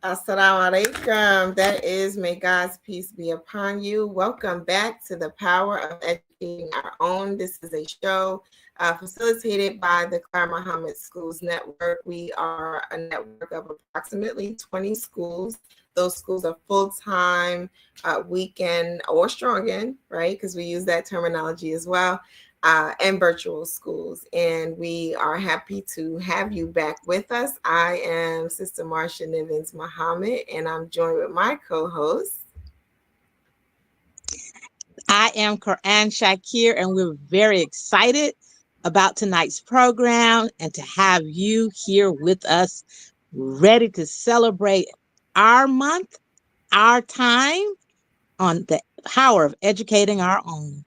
Assalamu alaikum. That is, may God's peace be upon you. Welcome back to the Power of Educating Our Own. This is a show facilitated by the Clara Mohammed Schools Network. We are a network of approximately 20 schools. Those schools are full-time, weekend, or strong-in, right? Because we use that terminology as well. And virtual schools. And we are happy to have you back with us. I am Sister Marsha Nivens Mohammed, and I'm joined with my co-host. I am Quran Shakir, and we're very excited about tonight's program and to have you here with us, ready to celebrate our month, our time on the power of educating our own.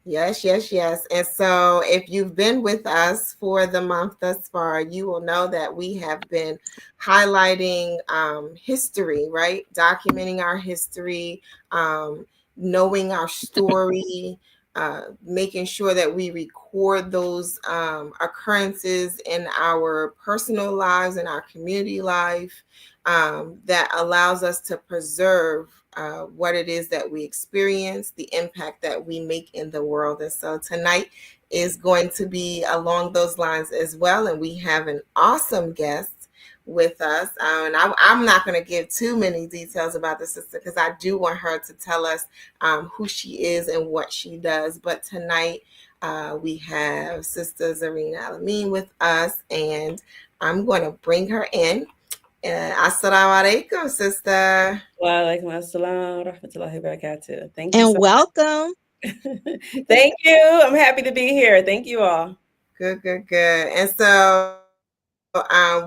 Yes, yes, yes. And so if you've been with us for the month thus far, you will know that we have been highlighting history, right? Documenting our history, knowing our story, making sure that we record those occurrences in our personal lives, in our community life, that allows us to preserve what it is that we experience, the impact that we make in the world. And so tonight is going to be along those lines as well. And we have an awesome guest with us. And I'm not going to give too many details about the sister because I do want her to tell us who she is and what she does. But tonight we have Sister Zarina Alameen with us, and I'm going to bring her in. Assalamu alaikum, sister. Wa alaikum assalam wa rahmatullahi wa barakatuh. Thank you And so welcome. much. Thank you. I'm happy to be here. Thank you all. Good, good, good. And so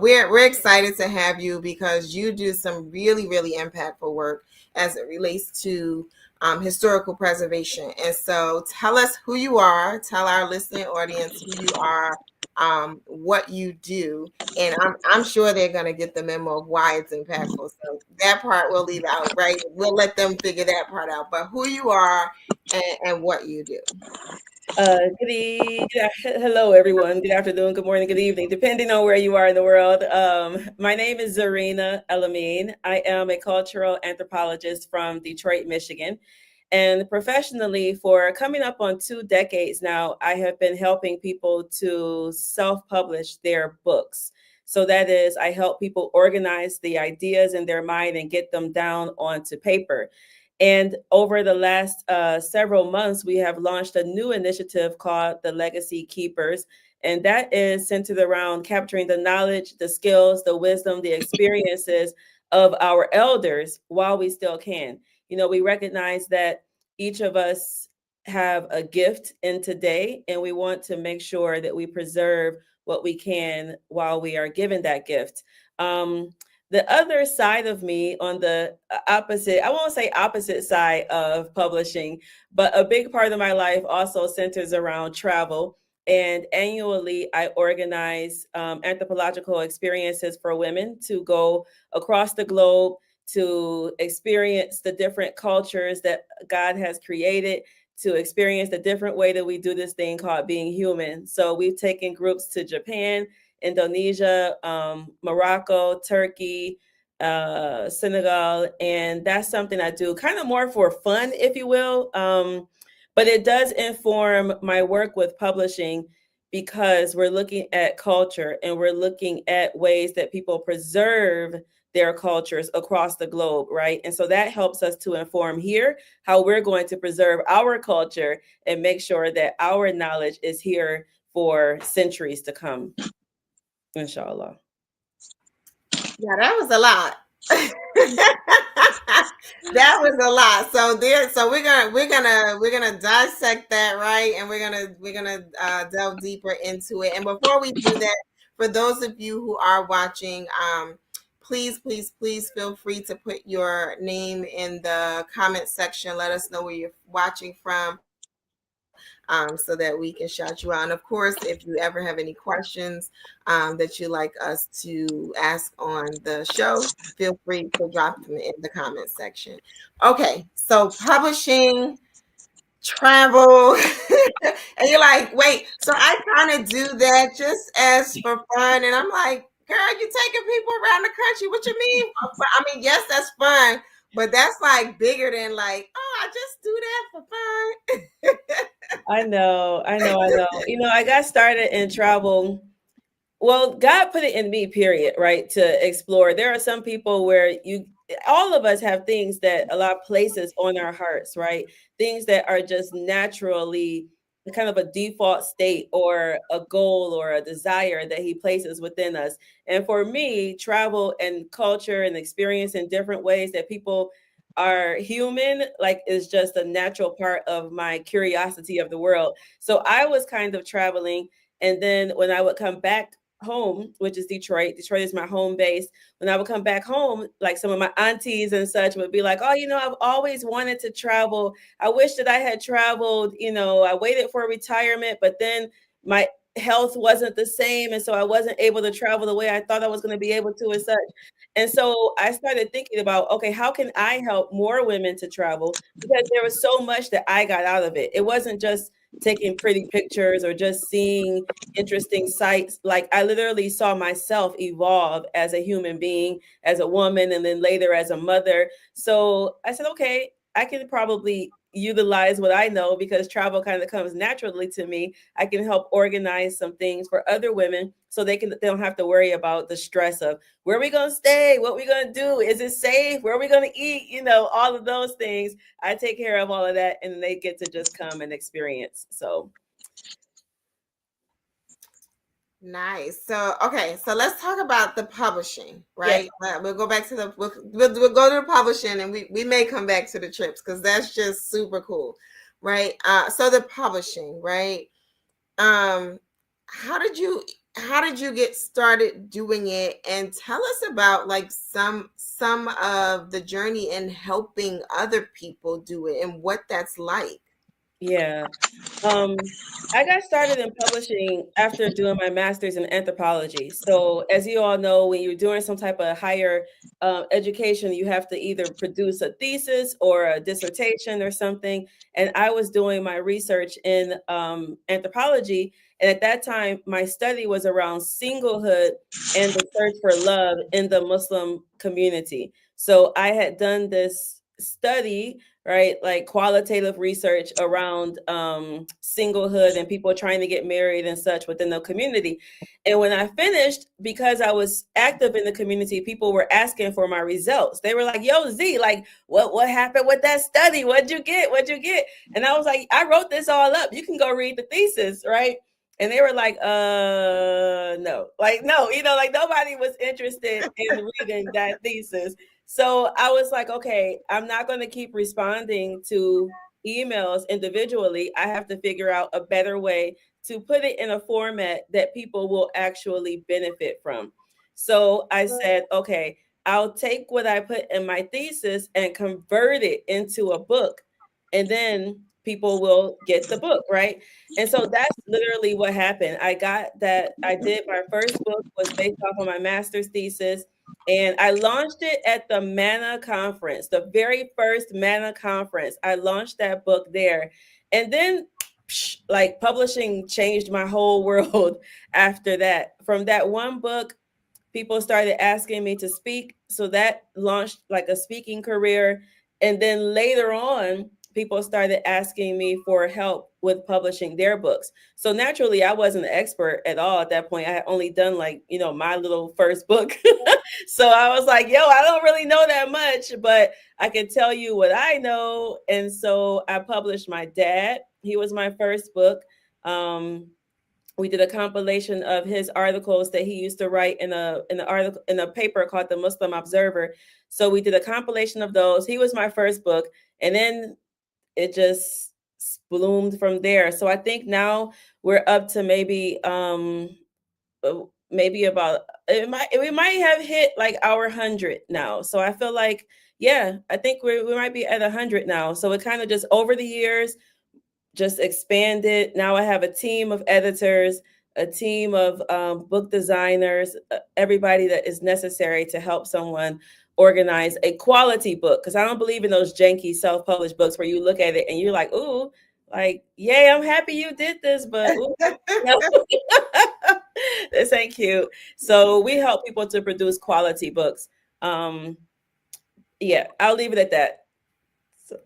we're excited to have you because you do some really, really impactful work as it relates to historical preservation. And so tell us who you are, tell our listening audience who you are, what you do, and I'm sure they're going to get the memo of why it's impactful. So that part we'll leave out, right? We'll let them figure that part out. But who you are and what you do. Hello, everyone. Good afternoon, good morning, good evening, depending on where you are in the world. My name is Zarina Elamine. I am a cultural anthropologist from Detroit, Michigan. And professionally, for coming up on 2 decades now, I have been helping people to self-publish their books. So that is, I help people organize the ideas in their mind and get them down onto paper. And over the last several months, we have launched a new initiative called the Legacy Keepers. And that is centered around capturing the knowledge, the skills, the wisdom, the experiences of our elders while we still can. You know, we recognize that each of us have a gift in today, and we want to make sure that we preserve what we can while we are given that gift. The other side of me on the opposite, I won't say opposite side of publishing, but a big part of my life also centers around travel. And annually, I organize anthropological experiences for women to go across the globe to experience the different cultures that God has created, to experience the different way that we do this thing called being human. So we've taken groups to Japan, Indonesia, Morocco, Turkey, Senegal, and that's something I do kind of more for fun, if you will. But it does inform my work with publishing because we're looking at culture and we're looking at ways that people preserve their cultures across the globe, right? And so that helps us to inform here how we're going to preserve our culture and make sure that our knowledge is here for centuries to come. Inshallah. Yeah, that was a lot. That was a lot. So we're gonna dissect that, right? And we're gonna delve deeper into it. And before we do that, for those of you who are watching, please feel free to put your name in the comment section. Let us know where you're watching from. So that we can shout you out. And of course, if you ever have any questions that you'd like us to ask on the show, feel free to drop them in the comment section. Okay, so publishing, travel, and you're like, wait, so I kind of do that just as for fun. And I'm like, girl, you taking people around the country. What you mean? I mean, yes, that's fun, but that's like bigger than like, oh, I just do that for fun. I know, I know, I know. I got started in travel. Well, God put it in me, period, right? To explore. There are some people where all of us have things that a lot of places on our hearts, right? Things that are just naturally kind of a default state or a goal or a desire that He places within us. And for me, travel and culture and experience in different ways that people are human, like, is just a natural part of my curiosity of the world. So I was kind of traveling. And then when I would come back home, which is Detroit. Detroit is my home base. When I would come back home, like some of my aunties and such would be like, oh, I've always wanted to travel. I wish that I had traveled. I waited for retirement, but then my health wasn't the same. And so I wasn't able to travel the way I thought I was going to be able to and such. And so I started thinking about, okay, how can I help more women to travel? Because there was so much that I got out of it. It wasn't just taking pretty pictures or just seeing interesting sights. Like, I literally saw myself evolve as a human being, as a woman, and then later as a mother. So I said, okay, I can probably utilize what I know, because travel kind of comes naturally to me. I can help organize some things for other women so they don't have to worry about the stress of where are we going to stay, what we going to do, is it safe, where are we going to eat, all of those things. I take care of all of that, and they get to just come and experience. So Nice. So, okay, so let's talk about the publishing, yes. right? We'll go back to we'll go to the publishing, and we may come back to the trips because that's just super cool, right? So the publishing, right? Um, how did you get started doing it? And tell us about like some of the journey in helping other people do it and what that's like. Yeah. I got started in publishing after doing my master's in anthropology. So, as you all know, when you're doing some type of higher education, you have to either produce a thesis or a dissertation or something. And I was doing my research in anthropology. And at that time, my study was around singlehood and the search for love in the Muslim community. So, I had done this study, right, like qualitative research around singlehood and people trying to get married and such within the community. And when I finished, because I was active in the community, people were asking for my results. They were like, yo, Z, like, what happened with that study? What'd you get? And I was like, I wrote this all up, you can go read the thesis, right? And they were like, no, like, no, like nobody was interested in reading that thesis. So I was like, okay, I'm not going to keep responding to emails individually. I have to figure out a better way to put it in a format that people will actually benefit from. So I said, okay, I'll take what I put in my thesis and convert it into a book, and then people will get the book, right? And so that's literally what happened. I did my first book was based off of my master's thesis. And I launched it at the MANA conference, the very first MANA conference. I launched that book there. And then, like, publishing changed my whole world after that. From that one book, people started asking me to speak. So that launched like a speaking career. And then later on, people started asking me for help with publishing their books. So naturally, I wasn't an expert at all at that point. I had only done like, my little first book. So I was like, yo, I don't really know that much, but I can tell you what I know. And so I published my dad. He was my first book. We did a compilation of his articles that he used to write in a paper called the Muslim Observer. So we did a compilation of those. He was my first book, and then it just bloomed from there. So I think now we're up to maybe about we might have hit like our 100 now. So I feel like, yeah, I think we might be at 100 now. So it kind of just over the years just expanded. Now I have a team of editors, a team of book designers, everybody that is necessary to help someone organize a quality book. Because I don't believe in those janky self-published books where you look at it and you're like, ooh, like, yay, I'm happy you did this, but ooh, This ain't cute. So we help people to produce quality books. Um, yeah, I'll leave it at that. So.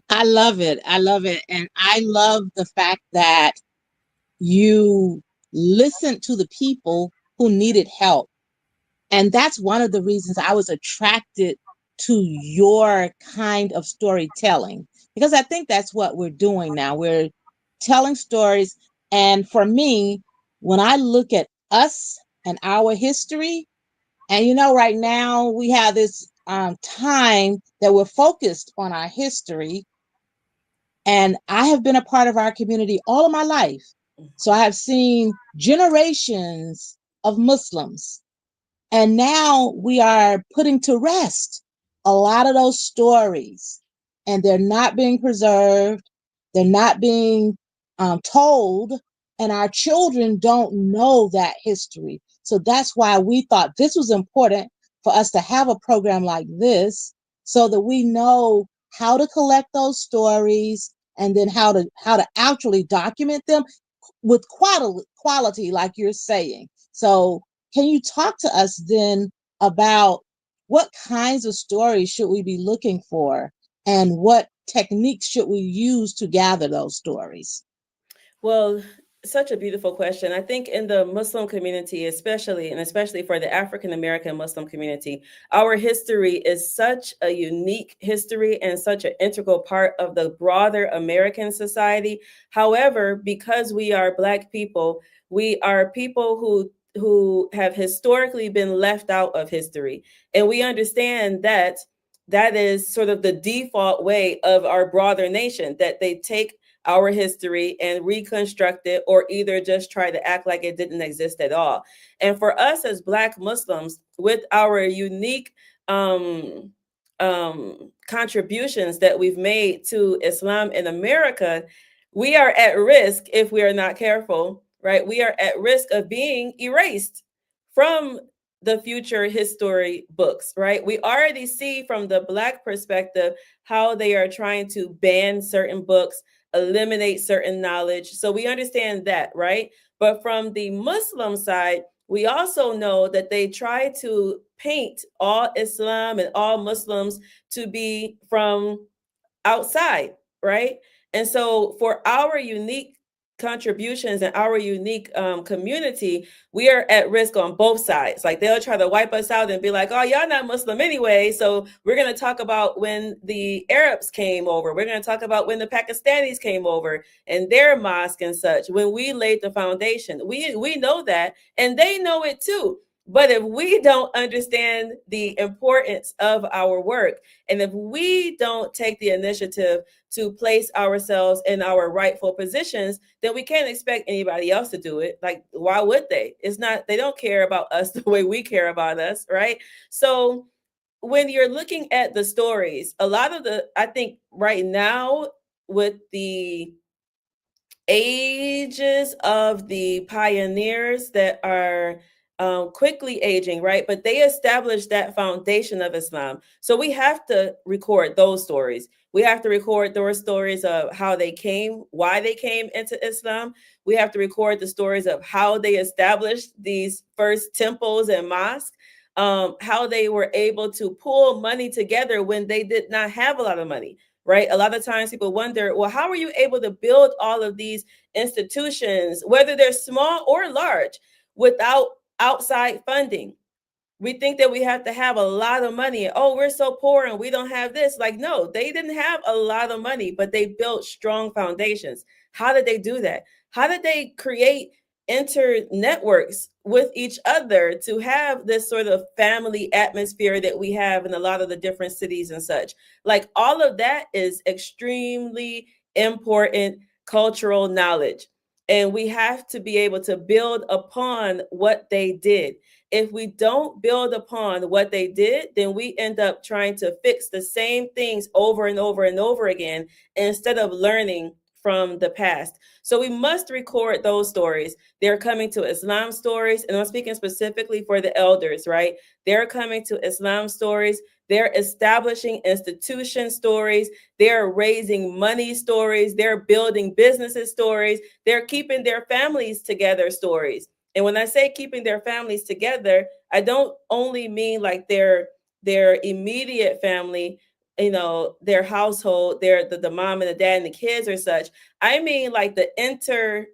I love it. I love it. And I love the fact that you listened to the people who needed help. And that's one of the reasons I was attracted to your kind of storytelling, because I think that's what we're doing now. We're telling stories. And for me, when I look at us and our history, and right now we have this time that we're focused on our history. And I have been a part of our community all of my life. So I have seen generations of Muslims, and now we are putting to rest a lot of those stories, and they're not being preserved. They're not being told, and our children don't know that history. So that's why we thought this was important for us to have a program like this, so that we know how to collect those stories, and then how to actually document them with quality, like you're saying. So can you talk to us then about what kinds of stories should we be looking for, and what techniques should we use to gather those stories? Well, such a beautiful question. I think in the Muslim community, especially, and especially for the African American Muslim community, our history is such a unique history and such an integral part of the broader American society. However, because we are Black people, we are people who have historically been left out of history. And we understand that that is sort of the default way of our broader nation, that they take our history and reconstruct it, or either just try to act like it didn't exist at all. And for us as Black Muslims, with our unique contributions that we've made to Islam in America, we are at risk, if we are not careful, right? We are at risk of being erased from the future history books, right? We already see from the Black perspective how they are trying to ban certain books, eliminate certain knowledge. So we understand that, right? But from the Muslim side, we also know that they try to paint all Islam and all Muslims to be from outside, right? And so for our unique contributions and our unique community, we are at risk on both sides. Like they'll try to wipe us out and be like, oh, y'all not Muslim anyway. So we're going to talk about when the Arabs came over. We're going to talk about when the Pakistanis came over and their mosque and such, when we laid the foundation. We know that, and they know it too. But if we don't understand the importance of our work, and if we don't take the initiative to place ourselves in our rightful positions, then we can't expect anybody else to do it. Like, why would they? It's not, they don't care about us the way we care about us, right? So when you're looking at the stories, a lot of I think right now, with the ages of the pioneers that are quickly aging, right? But they established that foundation of Islam. So we have to record those stories. We have to record those stories of how they came, why they came into Islam. We have to record the stories of how they established these first temples and mosques, how they were able to pull money together when they did not have a lot of money, right? A lot of times people wonder, well, how are you able to build all of these institutions, whether they're small or large, without outside funding? We think that we have to have a lot of money. Oh, we're so poor and we don't have this. Like, no, they didn't have a lot of money, but they built strong foundations. How did they do that? How did they create inter networks with each other to have this sort of family atmosphere that we have in a lot of the different cities and such? Like, all of that is extremely important cultural knowledge. And we have to be able to build upon what they did. If we don't build upon what they did, then we end up trying to fix the same things over and over and over again, instead of learning from the past. So we must record those stories. They're coming to Islam stories, and I'm speaking specifically for the elders, right? They're coming to Islam stories. They're establishing institution stories. They're raising money stories. They're building businesses stories. They're keeping their families together stories. And when I say keeping their families together, I don't only mean like their immediate family, you know, their household, the mom and the dad and the kids or such. I mean like the intercultural,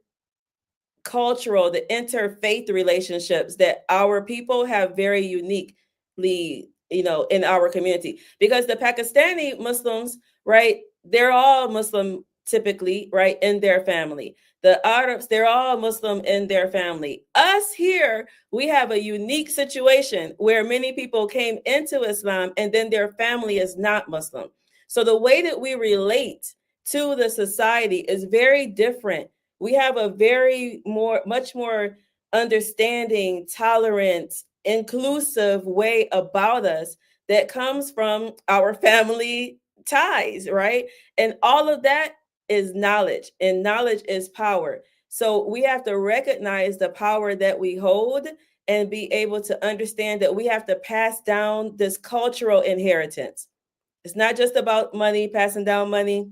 the interfaith relationships that our people have very uniquely, you know, in our community. Because the Pakistani Muslims, right, they're all Muslim typically, right, in their family. The Arabs, they're all Muslim in their family. Us here, we have a unique situation where many people came into Islam and then their family is not Muslim. So the way that we relate to the society is very different. We have a much more understanding, tolerant, inclusive way about us that comes from our family ties, right? And all of that is knowledge, and knowledge is power. So we have to recognize the power that we hold and be able to understand that we have to pass down this cultural inheritance. It's not just about money, passing down money.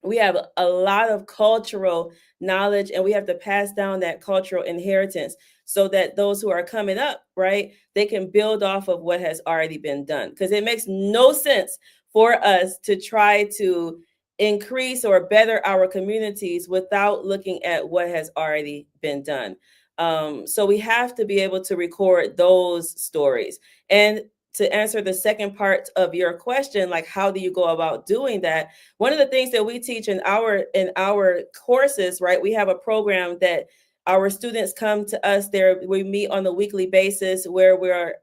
We have a lot of cultural knowledge, and we have to pass down that cultural inheritance so that those who are coming up, right, they can build off of what has already been done. Because it makes no sense for us to try to increase or better our communities without looking at what has already been done. So we have to be able to record those stories. And to answer the second part of your question, like how do you go about doing that? One of the things that we teach in our courses, right? We have a program that our students come to us there. We meet on a weekly basis where we're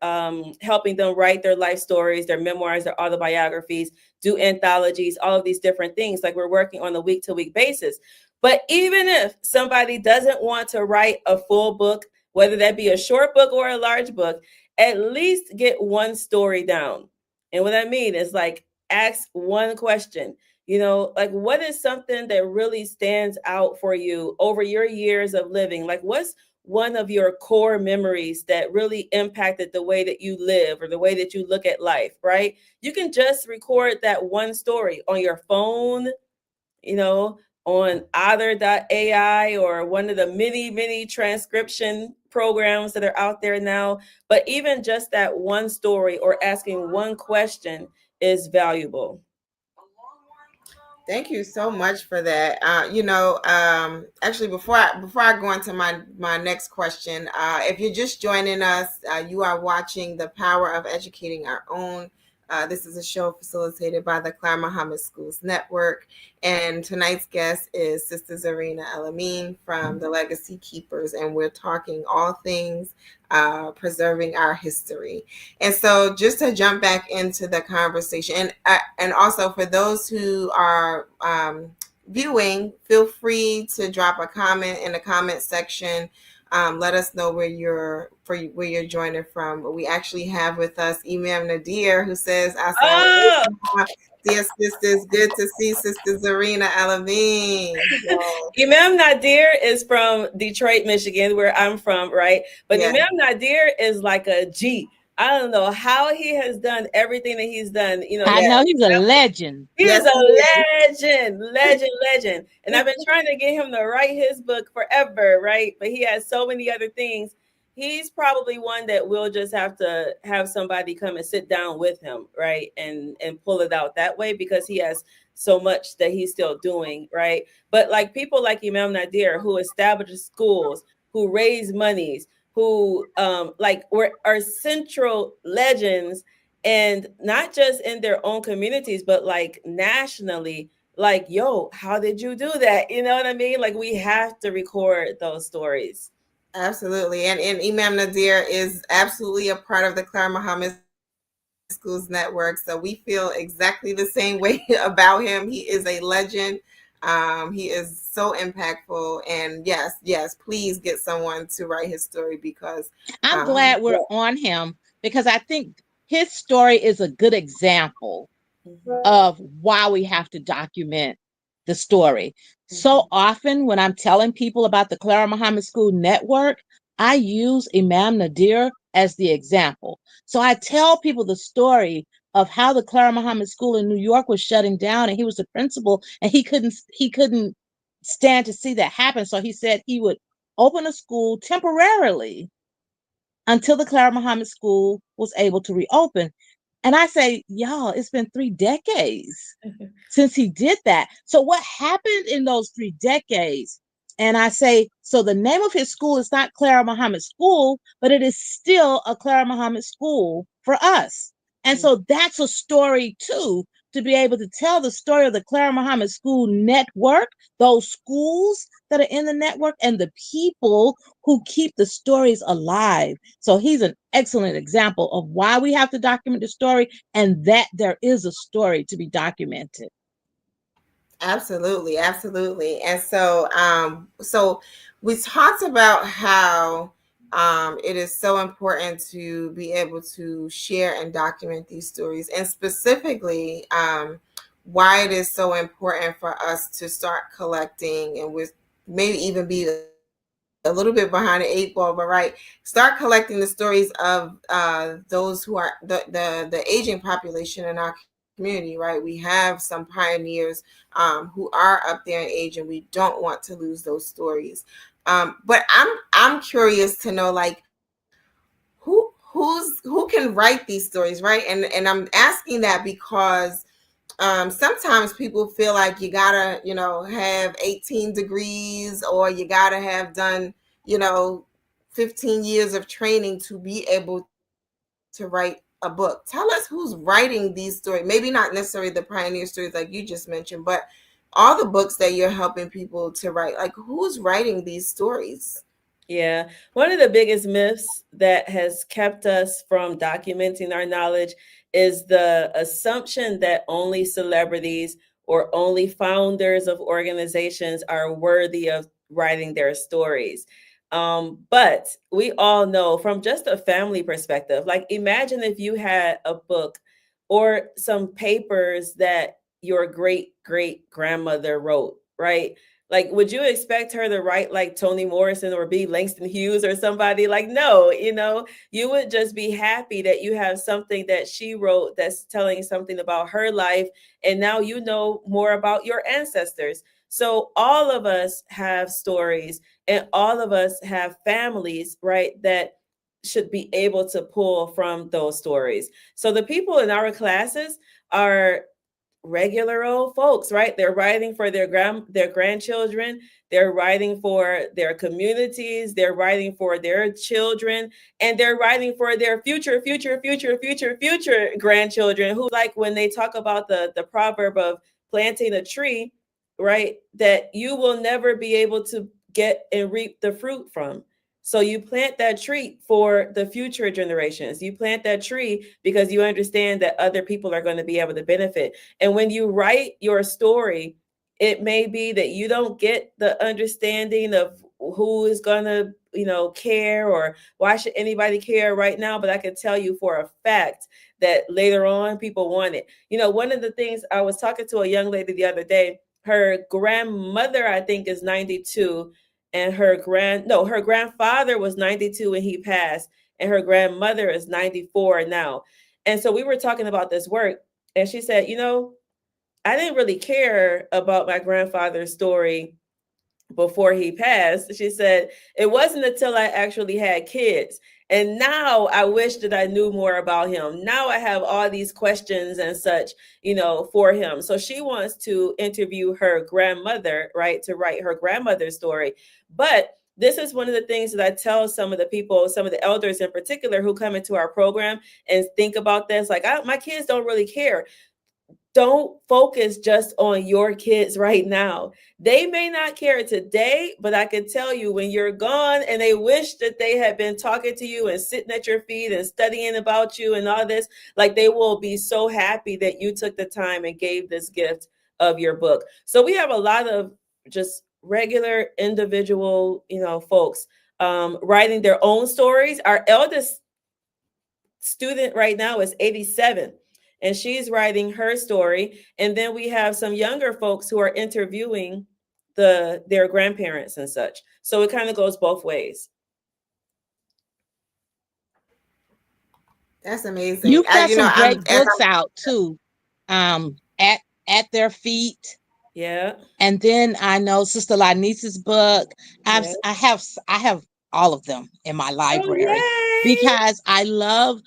helping them write their life stories, their memoirs, their autobiographies, do anthologies, all of these different things. Like we're working on a week-to-week basis. But even if somebody doesn't want to write a full book, whether that be a short book or a large book, at least get one story down. And what I mean is like ask one question. You know, like what is something that really stands out for you over your years of living? Like what's one of your core memories that really impacted the way that you live or the way that you look at life, right? You can just record that one story on your phone, you know, on Other.ai or one of the many transcription programs that are out there now. But even just that one story or asking one question is valuable. Thank you so much for that. Actually, before I go into my next question, if you're just joining us, you are watching The Power of Educating Our Own. This is a show facilitated by the Clara Mohammed Schools Network. And tonight's guest is Sister Zarina El-Amin from the Legacy Keepers. And we're talking all things preserving our history. And so just to jump back into the conversation, and also for those who are viewing, feel free to drop a comment in the comment section. Let us know where you're joining from. We actually have with us Imam Nadir, who says, Oh, dear sisters, good to see Sister Zarina El-Amin. Imam Nadir is from Detroit, Michigan, where I'm from, right? But Yeah. Imam Nadir is like a G. I don't know how he has done everything that he's done. You know, I know he's a legend. he Yes, is a he is. legend. And I've been trying to get him to write his book forever, right? But he has so many other things. He's probably one that we'll just have to have somebody come and sit down with him, right? And pull it out that way because he has so much that he's still doing, right? But like people like Imam Nadir who established schools, who raise monies, who are central legends, and not just in their own communities but like nationally. Like, yo, how did you do that? You know what I mean? Like we have to record those stories. Absolutely. And Imam Nadir is absolutely a part of the Clara Muhammad Schools Network. So we feel exactly the same way about him. He is a legend. He is so impactful. And yes, please get someone to write his story because I'm glad we're on him because I think his story is a good example of why we have to document the story. So often when I'm telling people about the Clara Muhammad School Network, I use Imam Nadir as the example. So I tell people the story of how the Clara Muhammad School in New York was shutting down, and he was the principal, and he couldn't stand to see that happen. So he said he would open a school temporarily until the Clara Muhammad School was able to reopen. And I say, y'all, it's been 3 decades since he did that. So what happened in those 3 decades? And I say, so the name of his school is not Clara Muhammad School, but it is still a Clara Muhammad School for us. And so that's a story too, to be able to tell the story of the Clara Muhammad School Network, those schools that are in the network, and the people who keep the stories alive. So he's an excellent example of why we have to document the story, and that there is a story to be documented. Absolutely, absolutely. And so so we talked about how it is so important to be able to share and document these stories, and specifically why it is so important for us to start collecting, and with maybe even be a little bit behind the eight ball, but right, start collecting the stories of those who are the aging population in our community. Right, we have some pioneers who are up there in age, and we don't want to lose those stories. But I'm curious to know, like, who can write these stories, right? And I'm asking that because sometimes people feel like you gotta, have 18 degrees, or you gotta have done, you know 15 years of training to be able to write a book. Tell us who's writing these stories. Maybe not necessarily the pioneer stories like you just mentioned, but all the books that you're helping people to write. Like, who's writing these stories? Yeah. One of the biggest myths that has kept us from documenting our knowledge is the assumption that only celebrities or only founders of organizations are worthy of writing their stories. But we all know from just a family perspective, like imagine if you had a book or some papers that your great great grandmother wrote, right? Like, would you expect her to write like Toni Morrison or B. Langston Hughes or somebody? Like, no, you would just be happy that you have something that she wrote that's telling something about her life. And now you know more about your ancestors. So all of us have stories, and all of us have families, right? That should be able to pull from those stories. So the people in our classes are regular old folks, right? They're writing for their grandchildren, they're writing for their communities, they're writing for their children, and they're writing for their future grandchildren, who, like, when they talk about the proverb of planting a tree, right? That you will never be able to get and reap the fruit from. So you plant that tree for the future generations. You plant that tree because you understand that other people are going to be able to benefit. And when you write your story, it may be that you don't get the understanding of who is going to, care, or why should anybody care right now. But I can tell you for a fact that later on people want it. One of the things, I was talking to a young lady the other day. Her grandmother, I think, is 92, and her grandfather was 92 when he passed, and her grandmother is 94 now. And so we were talking about this work, and she said, I didn't really care about my grandfather's story before he passed. She said, it wasn't until I actually had kids. And now I wish that I knew more about him. Now I have all these questions and such, for him. So she wants to interview her grandmother, right, to write her grandmother's story. But this is one of the things that I tell some of the people, some of the elders in particular, who come into our program and think about this. Like, my kids don't really care. Don't focus just on your kids right now. They may not care today, but I can tell you, when you're gone and they wish that they had been talking to you and sitting at your feet and studying about you and all this, like, they will be so happy that you took the time and gave this gift of your book. So we have a lot of just regular individual, folks writing their own stories. Our eldest student right now is 87. and she's writing her story. And then we have some younger folks who are interviewing their grandparents and such. So it kind of goes both ways. That's amazing. You've got You know, some I'm great as books out too. At their feet. Yeah. And then I know Sister Lanice's book. Yeah. I have all of them in my Oh, library yay. because I love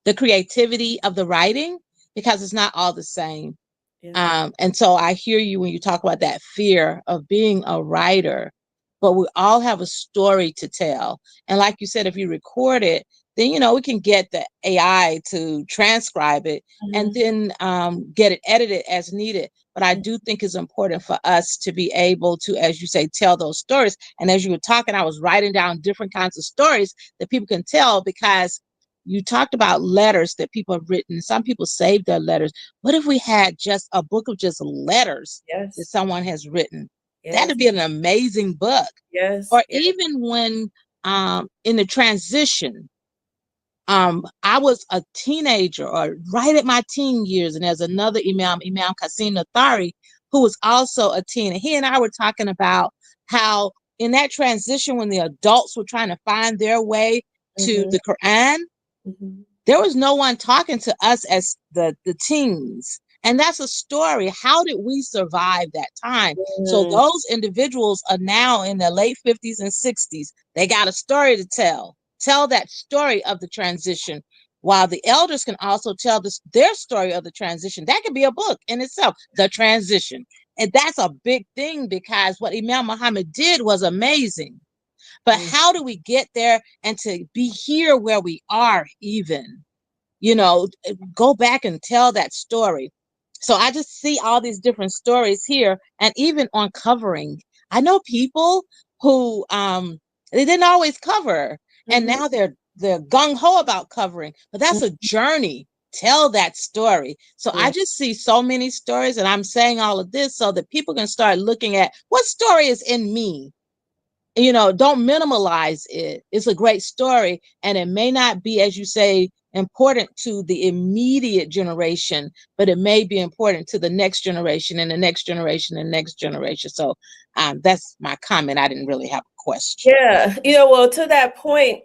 the creativity of the writing, because it's not all the same. Yeah. And so I hear you when you talk about that fear of being a writer, but we all have a story to tell. And like you said, if you record it, then, we can get the AI to transcribe it and Mhm. then get it edited as needed. But I do think it's important for us to be able to, as you say, tell those stories. And as you were talking, I was writing down different kinds of stories that people can tell, because you talked about letters that people have written. Some people save their letters. What if we had just a book of just letters that Yes. someone has written? Yes. That'd be an amazing book. Yes. Or Yes. even when in the transition, I was a teenager or right at my teen years, and there's another Imam Qasim Nathari, who was also a teen. And he and I were talking about how in that transition, when the adults were trying to find their way to Mhm. the Quran, Mhm. there was no one talking to us as the teens. And that's a story. How did we survive that time? So Mm. those individuals are now in their late 50s and 60s. They got a story to tell. Tell that story of the transition, while the elders can also tell their story of the transition. That could be a book in itself, the transition. And that's a big thing, because what Imam Muhammad did was amazing. But Mm. how do we get there and to be here where we are, even? Go back and tell that story. So I just see all these different stories here, and even on covering. I know people who they didn't always cover, and Mhm. now they're gung-ho about covering, but that's a journey. Tell that story. So I Yeah. just see so many stories, and I'm saying all of this so that people can start looking at what story is in me. Don't minimalize it. It's a great story, and it may not be, as you say, important to the immediate generation, but it may be important to the next generation and the next generation and next generation. So that's my comment. I didn't really have a question. Yeah. Well, to that point,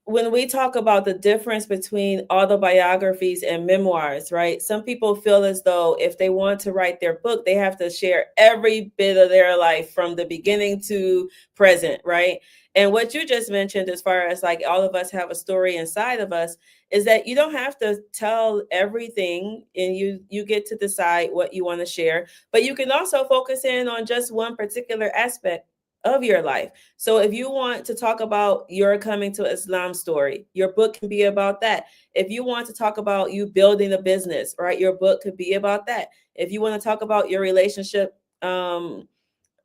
when we talk about the difference between autobiographies and memoirs, right? Some people feel as though if they want to write their book, they have to share every bit of their life from the beginning to present, right? And what you just mentioned, as far as like all of us have a story inside of us, is that you don't have to tell everything, and you get to decide what you want to share, but you can also focus in on just one particular aspect of your life. So if you want to talk about your coming to Islam story, your book can be about that. If you want to talk about you building a business, right, your book could be about that. If you want to talk about your relationship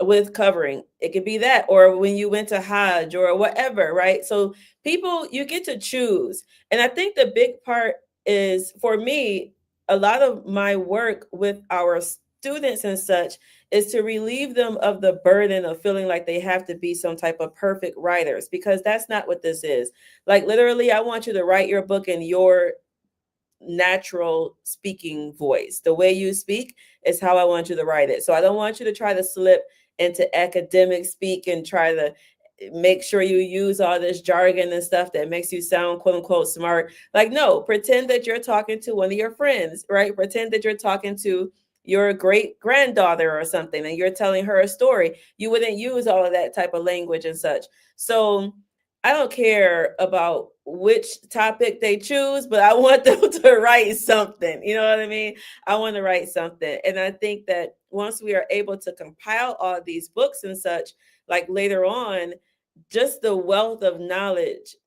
with covering, it could be that, or when you went to Hajj or whatever, right? So people, you get to choose. And I think the big part is, for me, a lot of my work with our students and such is to relieve them of the burden of feeling like they have to be some type of perfect writers, because that's not what this is. Like, literally, I want you to write your book in your natural speaking voice. The way you speak is how I want you to write it. So I don't want you to try to slip into academic speak and try to make sure you use all this jargon and stuff that makes you sound quote unquote smart. Like, no, pretend that you're talking to one of your friends, right? Pretend that you're talking to your great granddaughter or something and you're telling her a story. You wouldn't use all of that type of language and such. So I don't care about which topic they choose, but I want them to write something. You know what I mean? I want to write something. And I think that once we are able to compile all these books and such, like later on, just the wealth of knowledge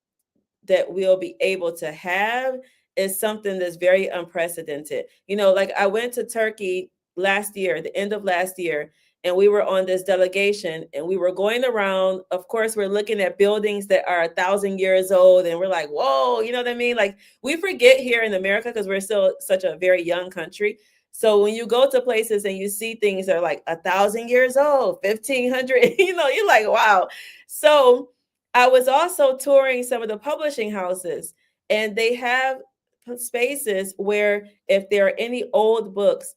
that we'll be able to have is something that's very unprecedented. Like I went to Turkey last year, the end of last year, and we were on this delegation and we were going around. Of course, we're looking at buildings that are 1,000 years old, and we're like, whoa, you know what I mean? Like, we forget here in America because we're still such a very young country. So when you go to places and you see things that are like 1,000 years old, 1,500, you're like, wow. So I was also touring some of the publishing houses, And they have spaces where if there are any old books,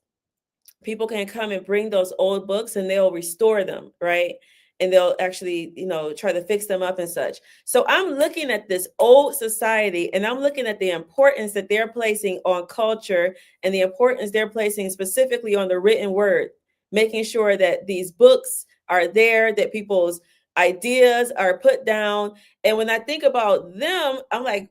people can come and bring those old books and they'll restore them, right? And they'll actually, try to fix them up and such. So I'm looking at this old society and I'm looking at the importance that they're placing on culture and the importance they're placing specifically on the written word, making sure that these books are there, that people's ideas are put down. And when I think about them, I'm like,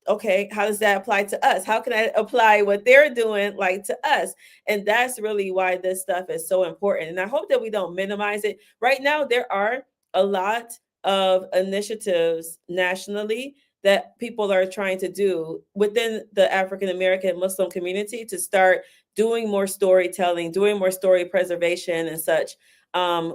okay, how does that apply to us? How can I apply what they're doing like to us? And that's really why this stuff is so important. And I hope that we don't minimize it. Right now, there are a lot of initiatives nationally that people are trying to do within the African American Muslim community to start doing more storytelling, doing more story preservation and such,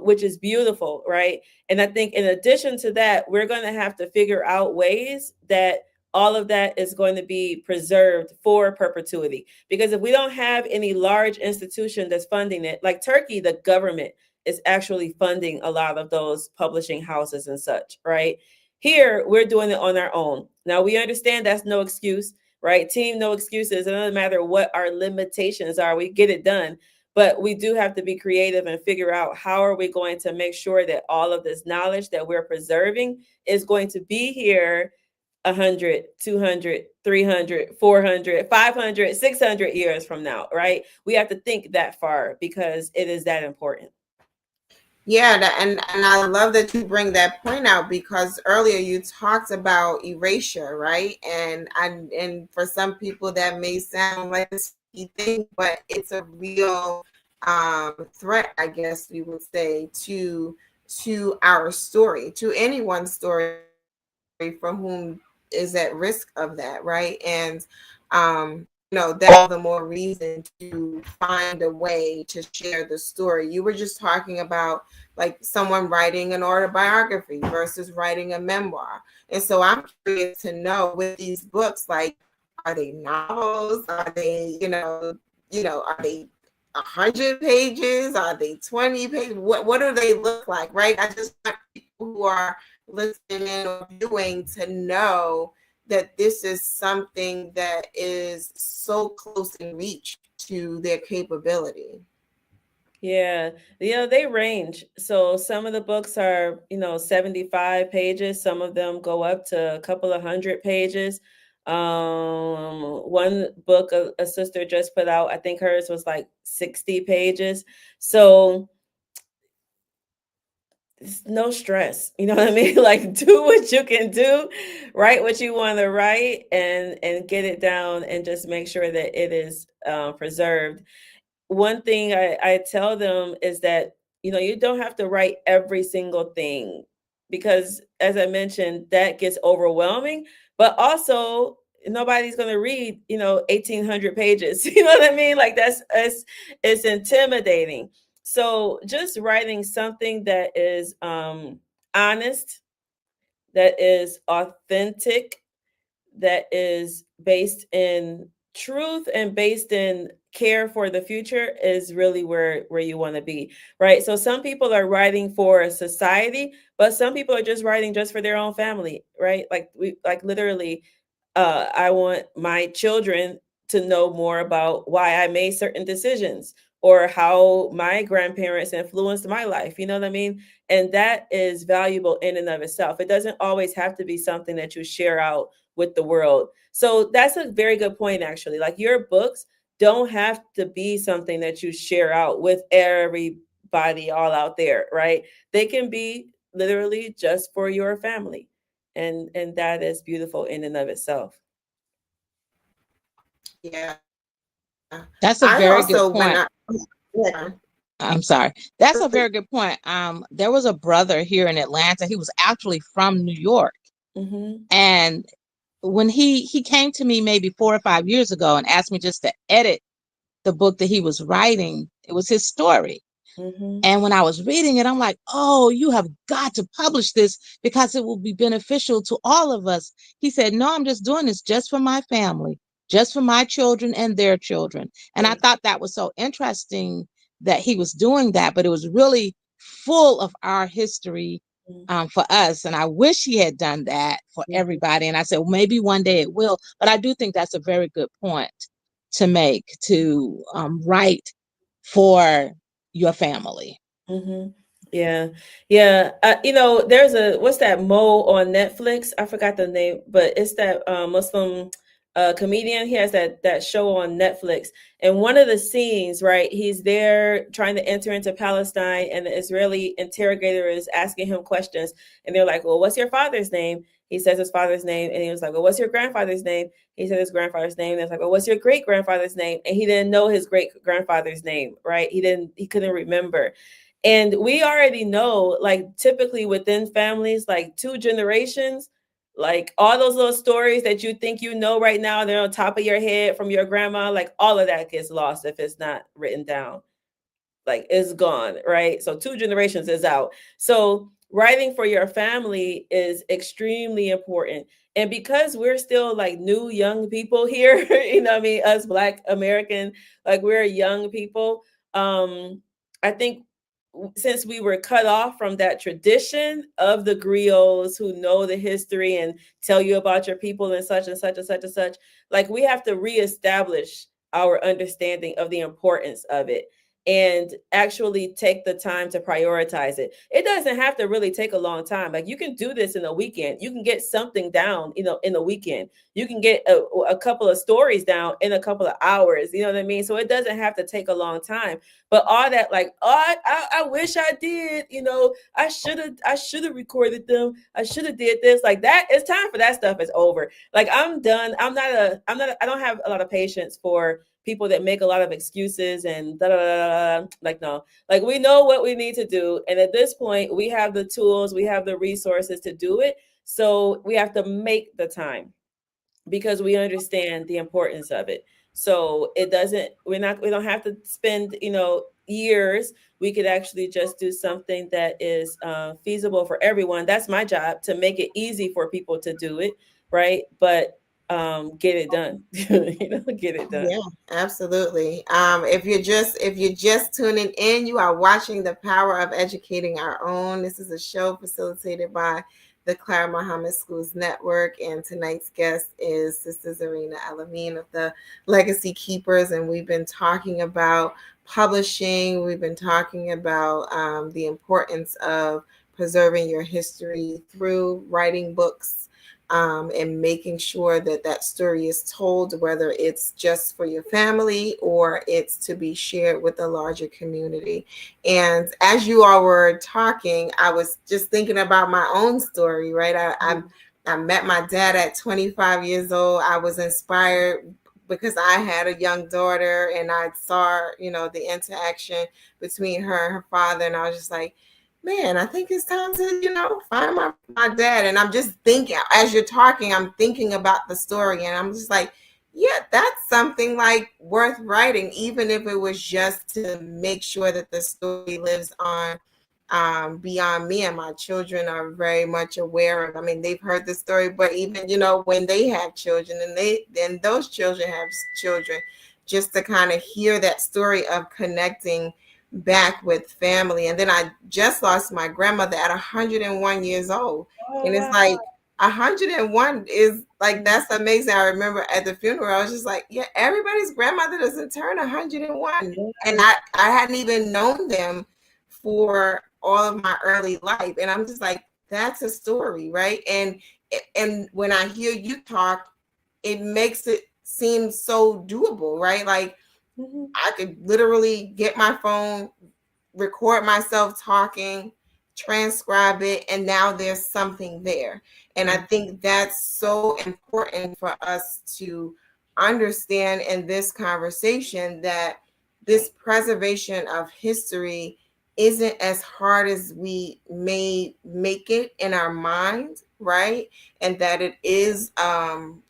which is beautiful, right? And I think in addition to that, we're going to have to figure out ways that all of that is going to be preserved for perpetuity. Because if we don't have any large institution that's funding it, like Turkey, the government is actually funding a lot of those publishing houses and such, right? Here, we're doing it on our own. Now, we understand that's no excuse, right? Team, no excuses. It doesn't matter what our limitations are, we get it done. But we do have to be creative and figure out how are we going to make sure that all of this knowledge that we're preserving is going to be here 100, 200, 300, 400, 500, 600 years from now, right? We have to think that far because it is that important. Yeah, and I love that you bring that point out because earlier you talked about erasure, right? And for some people that may sound like a sneaky thing, but it's a real threat, I guess we would say, to our story, to anyone's story for whom is at risk of that, right? And that's all the more reason to find a way to share the story. You were just talking about like someone writing an autobiography versus writing a memoir. And so I'm curious to know with these books, like, are they novels? Are they, are they 100 pages? Are they 20 pages? What do they look like, right? I just want people who are listening in or viewing to know that this is something that is so close in reach to their capability. Yeah, they range. So some of the books are, 75 pages. Some of them go up to a couple of hundred pages. One book a sister just put out, I think hers was like 60 pages. So it's no stress. You know what I mean? Like do what you can do, write what you want to write and get it down and just make sure that it is preserved. One thing I tell them is that, you don't have to write every single thing because, as I mentioned, that gets overwhelming, but also nobody's going to read, 1,800 pages. You know what I mean? Like it's intimidating. So just writing something that is honest, that is authentic, that is based in truth and based in care for the future is really where you want to be, right? So some people are writing for a society, but some people are just writing just for their own family, right? Like literally, I want my children to know more about why I made certain decisions or how my grandparents influenced my life. You know what I mean? And that is valuable in and of itself. It doesn't always have to be something that you share out with the world. So that's a very good point, actually. Like your books don't have to be something that you share out with everybody all out there, right? They can be literally just for your family. And that is beautiful in and of itself. Yeah. That's a I very also good when point. yeah. I'm sorry. That's a very good point. There was a brother here in Atlanta. He was actually from New York. Mm-hmm. And when he came to me maybe 4 or 5 years ago and asked me just to edit the book that he was writing, it was his story. Mm-hmm. And when I was reading it, I'm like, oh, you have got to publish this because it will be beneficial to all of us. He said, no, I'm just doing this just for my family, just for my children and their children. And I Yeah. thought that was so interesting that he was doing that, but it was really full of our history for us. And I wish he had done that for everybody. And I said, well, maybe one day it will. But I do think that's a very good point to make, to write for your family. Mm-hmm. Yeah, yeah. There's what's that Mo on Netflix? I forgot the name, but it's that Muslim comedian. He has that show on Netflix, and one of the scenes, right? He's there trying to enter into Palestine, and the Israeli interrogator is asking him questions, and they're like, "Well, what's your father's name?" He says his father's name, and he was like, "Well, what's your grandfather's name?" He said his grandfather's name. And it's like, "Well, what's your great grandfather's name?" And he didn't know his great grandfather's name, right? He couldn't remember. And we already know, like, typically within families, like 2 generations, like all those little stories that you think you know right now, they're on top of your head from your grandma, like all of that gets lost if it's not written down. Like it's gone, right? So 2 generations is out. So writing for your family is extremely important. And because we're still like new young people here, I mean, us Black American, like we're young people. I think since we were cut off from that tradition of the griots who know the history and tell you about your people and such and such and such and such, like we have to reestablish our understanding of the importance of it and actually take the time to prioritize it. It doesn't have to really take a long time. Like you can do this in a weekend. You can get something down, in a weekend. You can get a couple of stories down in a couple of hours. You know what I mean? So it doesn't have to take a long time. But all that, like, oh, I wish I did. I should have recorded them. I should have did this. Like that. It's time for that stuff. Is over. Like I'm done. I don't have a lot of patience for people that make a lot of excuses and da da da da. Like no, like we know what we need to do, and at this point, we have the tools, we have the resources to do it. So we have to make the time because we understand the importance of it. So it doesn't. We don't have to spend years. We could actually just do something that is feasible for everyone. That's my job, to make it easy for people to do it, right? But get it done. Get it done. Yeah, absolutely. If you're just tuning in, you are watching The Power of Educating Our Own. This is a show facilitated by the Clara Mohammed Schools Network, and tonight's guest is Sister Zarina Elamine of the Legacy Keepers, and we've been talking about publishing. We've been talking about the importance of preserving your history through writing books, and making sure that that story is told, whether it's just for your family or it's to be shared with the larger community. And as you all were talking, I was just thinking about my own story, right? I met my dad at 25 years old. I was inspired because I had a young daughter and I saw, the interaction between her and her father. And I was just like, man, I think it's time to, find my dad. And I'm just thinking, as you're talking, I'm thinking about the story and I'm just like, yeah, that's something like worth writing, even if it was just to make sure that the story lives on beyond me. And my children are very much aware of, I mean, they've heard the story, but even, when they have children and then those children have children, just to kind of hear that story of connecting back with family. And then I just lost my grandmother at 101 years old. Oh, And it's wow. like 101 is like, that's amazing. I remember at the funeral, I was just like, yeah, everybody's grandmother doesn't turn 101. And I hadn't even known them for all of my early life. And I'm just like, that's a story, right? And when I hear you talk, it makes it seem so doable, right? Like I could literally get my phone, record myself talking, transcribe it, and now there's something there. And I think that's so important for us to understand in this conversation, that this preservation of history isn't as hard as we may make it in our mind, right? And that it is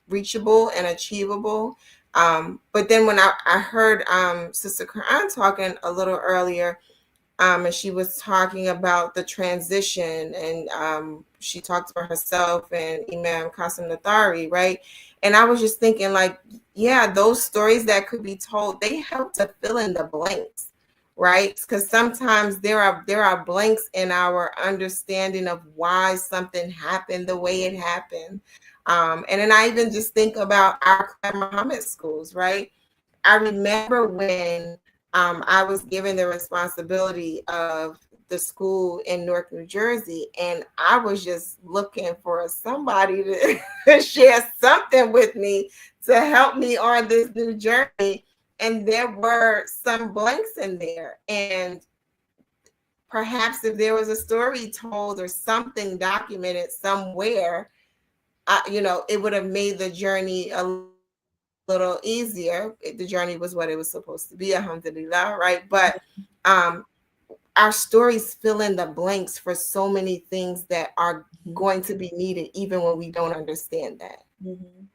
reachable and achievable. But then when I heard Sister Quran talking a little earlier, and she was talking about the transition, and she talked about herself and Imam Qasim Nathari, right? And I was just thinking, like, yeah, those stories that could be told, they help to fill in the blanks, right? Because sometimes there are blanks in our understanding of why something happened the way it happened. And then I even just think about our Clara Mohammed schools, right? I remember when I was given the responsibility of the school in Newark, New Jersey, and I was just looking for somebody to share something with me to help me on this new journey. And there were some blanks in there. And perhaps if there was a story told or something documented somewhere, it would have made the journey a little easier. The journey was what it was supposed to be, alhamdulillah, right? But um, our stories fill in the blanks for so many things that are going to be needed, even when we don't understand that. Mm-hmm.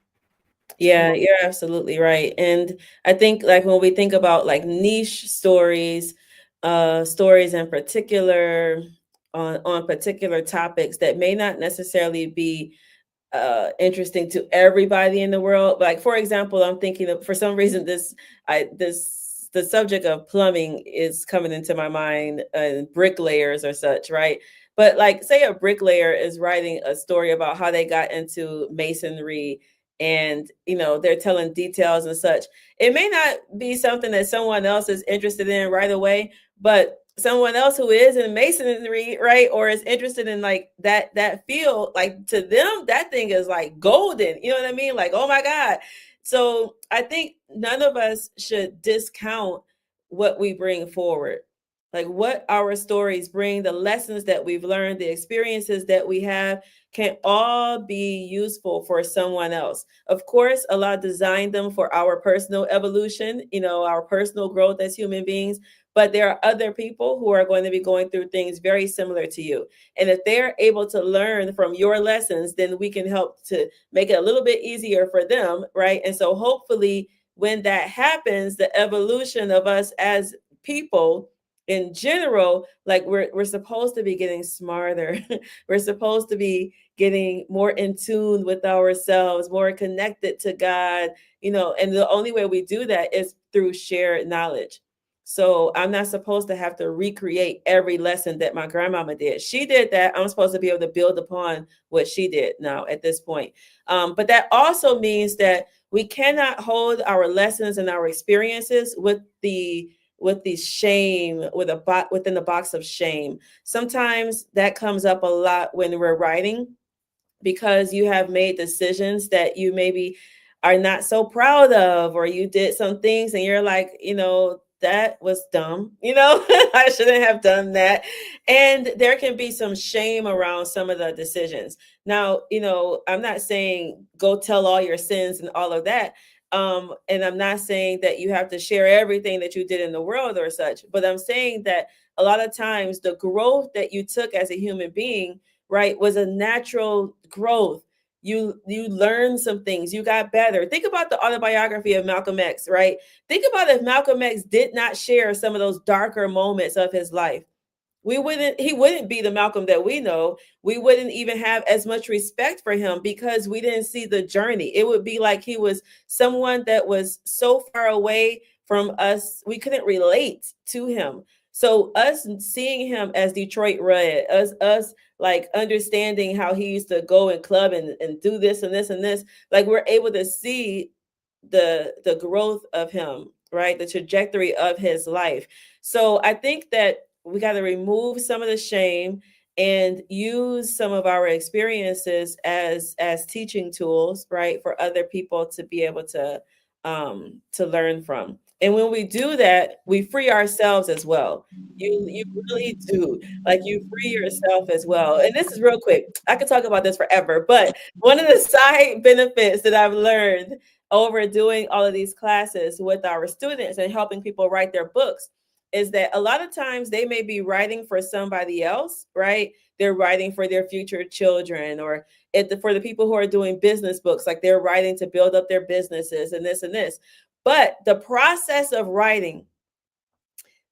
Yeah, you're absolutely right. And I think like when we think about like niche stories, stories in particular on particular topics that may not necessarily be interesting to everybody in the world. Like for example, I'm thinking of, for some reason this the subject of plumbing is coming into my mind, bricklayers or such, right? But like say a bricklayer is writing a story about how they got into masonry, and they're telling details and such. It may not be something that someone else is interested in right away, but someone else who is in masonry, right, or is interested in like that field, like to them that thing is like golden, you know what I mean? Like, oh my God. So I think none of us should discount what we bring forward, like what our stories bring, the lessons that we've learned, the experiences that we have can all be useful for someone else. Of course, Allah designed them for our personal evolution, our personal growth as human beings, but there are other people who are going to be going through things very similar to you. And if they're able to learn from your lessons, then we can help to make it a little bit easier for them, right? And so hopefully when that happens, the evolution of us as people in general, like we're supposed to be getting smarter. We're supposed to be getting more in tune with ourselves, more connected to God, and the only way we do that is through shared knowledge. So I'm not supposed to have to recreate every lesson that my grandmama did. She did that. I'm supposed to be able to build upon what she did now at this point. But that also means that we cannot hold our lessons and our experiences with the shame, within the box of shame. Sometimes that comes up a lot when we're writing, because you have made decisions that you maybe are not so proud of, or you did some things and you're like, that was dumb, I shouldn't have done that. And there can be some shame around some of the decisions. Now, I'm not saying go tell all your sins and all of that. And I'm not saying that you have to share everything that you did in the world or such, but I'm saying that a lot of times the growth that you took as a human being, right, was a natural growth. You learned some things, you got better. Think about the autobiography of Malcolm X, right? Think about if Malcolm X did not share some of those darker moments of his life. He wouldn't be the Malcolm that we know. We wouldn't even have as much respect for him because we didn't see the journey. It would be like he was someone that was so far away from us, we couldn't relate to him. So us seeing him as Detroit Red, us like understanding how he used to go and club and do this and this and this, like we're able to see the growth of him, right? The trajectory of his life. So I think that we got to remove some of the shame and use some of our experiences as teaching tools, right, for other people to be able to learn from. And when we do that, we free ourselves as well. You really do. Like you free yourself as well. And this is real quick. I could talk about this forever, but one of the side benefits that I've learned over doing all of these classes with our students and helping people write their books is that a lot of times they may be writing for somebody else, right? They're writing for their future children, or for the people who are doing business books, like they're writing to build up their businesses and this and this. But the process of writing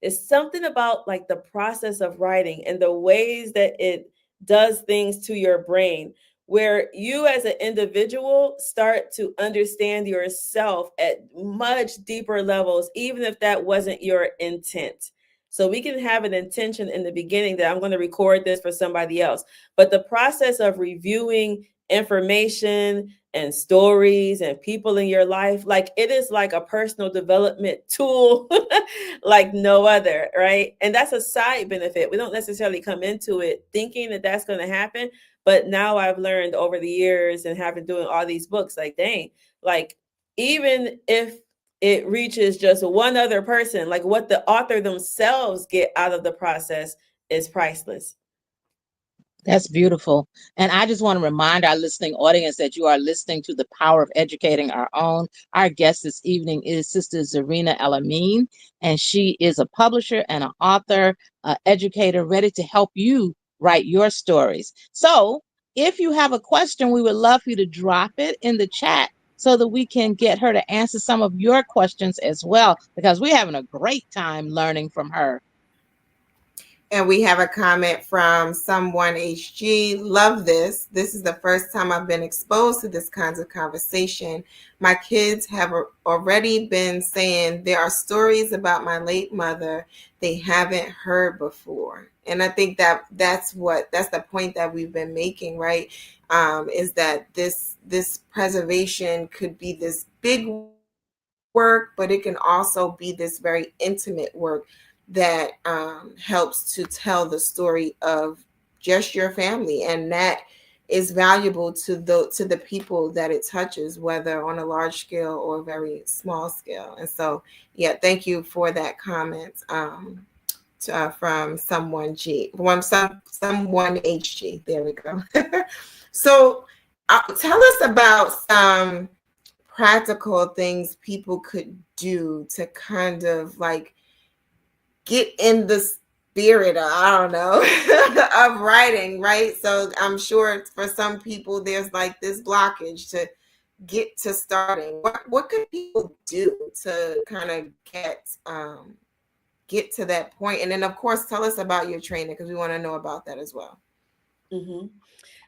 is something about like the process of writing and the ways that it does things to your brain, where you as an individual start to understand yourself at much deeper levels, even if that wasn't your intent. So we can have an intention in the beginning that I'm going to record this for somebody else. But the process of reviewing information and stories and people in your life, like it is like a personal development tool like no other, right? And that's a side benefit. We don't necessarily come into it thinking that that's going to happen, but now I've learned over the years and having doing all these books, like dang, like even if it reaches just one other person, like what the author themselves get out of the process is priceless. That's beautiful. And I just want to remind our listening audience that you are listening to The Power of Educating Our Own. Our guest this evening is Sister Zarina Elamine, and she is a publisher and an author, educator, ready to help you write your stories. So if you have a question, we would love for you to drop it in the chat so that we can get her to answer some of your questions as well, because we're having a great time learning from her. And we have a comment from someone HG. Love this. This is the first time I've been exposed to this kinds of conversation. My kids have already been saying there are stories about my late mother they haven't heard before. And I think that that's the point that we've been making, right? Is that this preservation could be this big work, but it can also be this very intimate work that helps to tell the story of just your family, and that is valuable to the people that it touches, whether on a large scale or a very small scale. And so, yeah, thank you for that comment from someone someone HG. There we go. So, tell us about some practical things people could do to kind of like get in the spirit of, I don't know, of writing, right? So I'm sure for some people there's like this blockage to get to starting. What could people do to kind of get to that point? And then of course tell us about your training, because we want to know about that as well. Mm-hmm.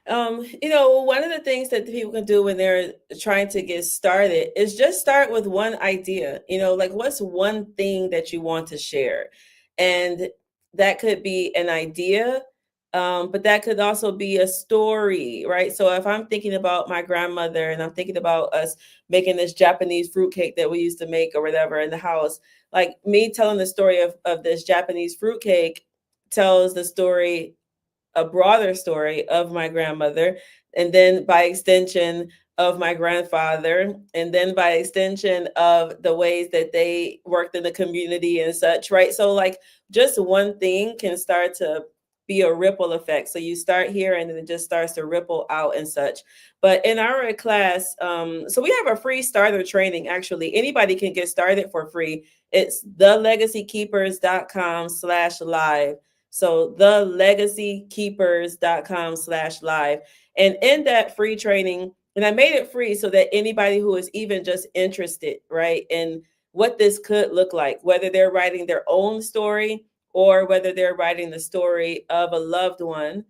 One of the things that people can do when they're trying to get started is just start with one idea. Like what's one thing that you want to share? And that could be an idea, but that could also be a story, right? So if I'm thinking about my grandmother and I'm thinking about us making this Japanese fruitcake that we used to make or whatever in the house, like me telling the story of this Japanese fruitcake tells the story, a broader story of my grandmother, and then by extension of my grandfather, and then by extension of the ways that they worked in the community and such, right? So like just one thing can start to be a ripple effect. So you start here and then it just starts to ripple out and such. But in our class, so we have a free starter training. Actually, anybody can get started for free. It's thelegacykeepers.com/live. So thelegacykeepers.com/live. And in that free training, and I made it free so that anybody who is even just interested, right, in what this could look like, whether they're writing their own story or whether they're writing the story of a loved one,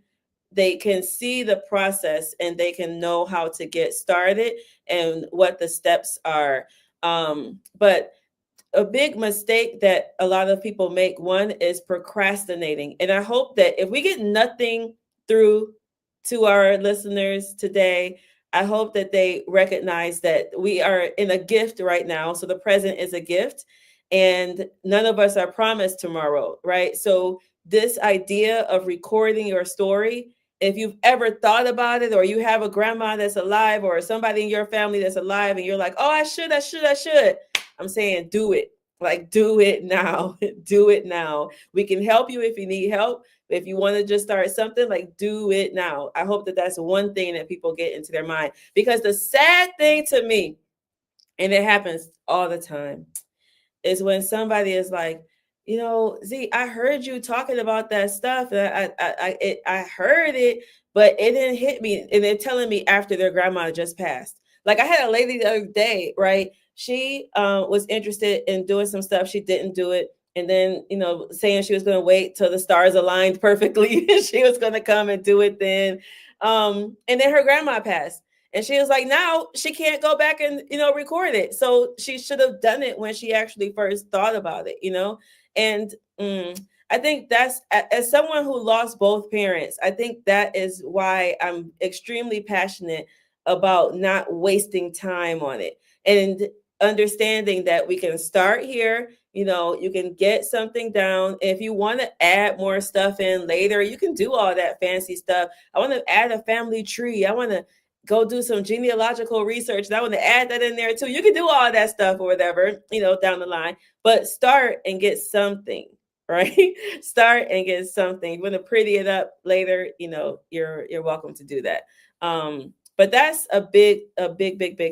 they can see the process and they can know how to get started and what the steps are. But a big mistake that a lot of people make, one, is procrastinating. And I hope that if we get nothing through to our listeners today, I hope that they recognize that we are in a gift right now. So the present is a gift and none of us are promised tomorrow, right? So this idea of recording your story, if you've ever thought about it, or you have a grandma that's alive or somebody in your family that's alive and you're like, oh, I should, I'm saying do it. Like, do it now. Do it now. We can help you if you need help. If you want to just start something, like, do it now. I hope that that's one thing that people get into their mind. Because the sad thing to me, and it happens all the time, is when somebody is like, Z, I heard you talking about that stuff. And I heard it, but it didn't hit me. And they're telling me after their grandma just passed. Like I had a lady the other day, right? She was interested in doing some stuff. She didn't do it. And then, saying she was going to wait till the stars aligned perfectly. She was going to come and do it then. And then her grandma passed. And she was like, now she can't go back and, record it. So she should have done it when she actually first thought about it, And I think that's, as someone who lost both parents, I think that is why I'm extremely passionate about not wasting time on it, and understanding that we can start here. You can get something down. If you want to add more stuff in later, you can do all that fancy stuff. I want to add a family tree. I want to go do some genealogical research, and I want to add that in there too. You can do all that stuff or whatever, down the line, but start and get something, right? Start and get something. You want to pretty it up later, you're welcome to do that. But that's a big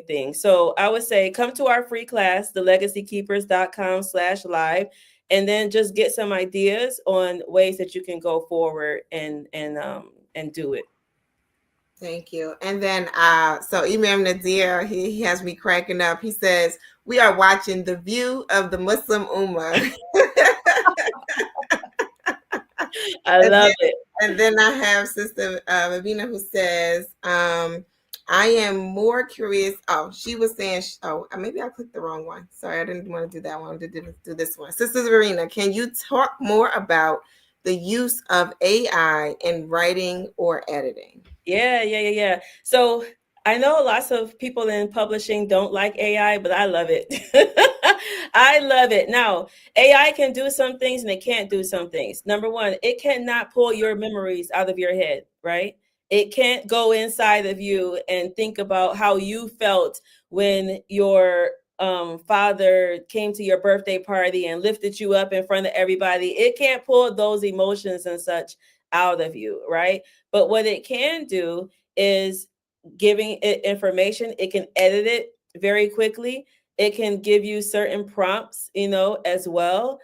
thing. So I would say come to our free class, thelegacykeepers.com/live, and then just get some ideas on ways that you can go forward and do it. Thank you. And then, so Imam Nadir, he has me cracking up. He says, we are watching the view of the Muslim Ummah. I love it. And then I have Sister Ravina who says, I am more curious. Oh, she was saying, maybe I clicked the wrong one. Sorry, I didn't want to do that one. I did do this one. Sister Verena, can you talk more about the use of AI in writing or editing? Yeah. So I know lots of people in publishing don't like AI, but I love it. I love it. Now, AI can do some things and it can't do some things. Number one, it cannot pull your memories out of your head, right? It can't go inside of you and think about how you felt when your father came to your birthday party and lifted you up in front of everybody. It can't pull those emotions and such out of you, right? But what it can do is giving it information. It can edit it very quickly. It can give you certain prompts, as well.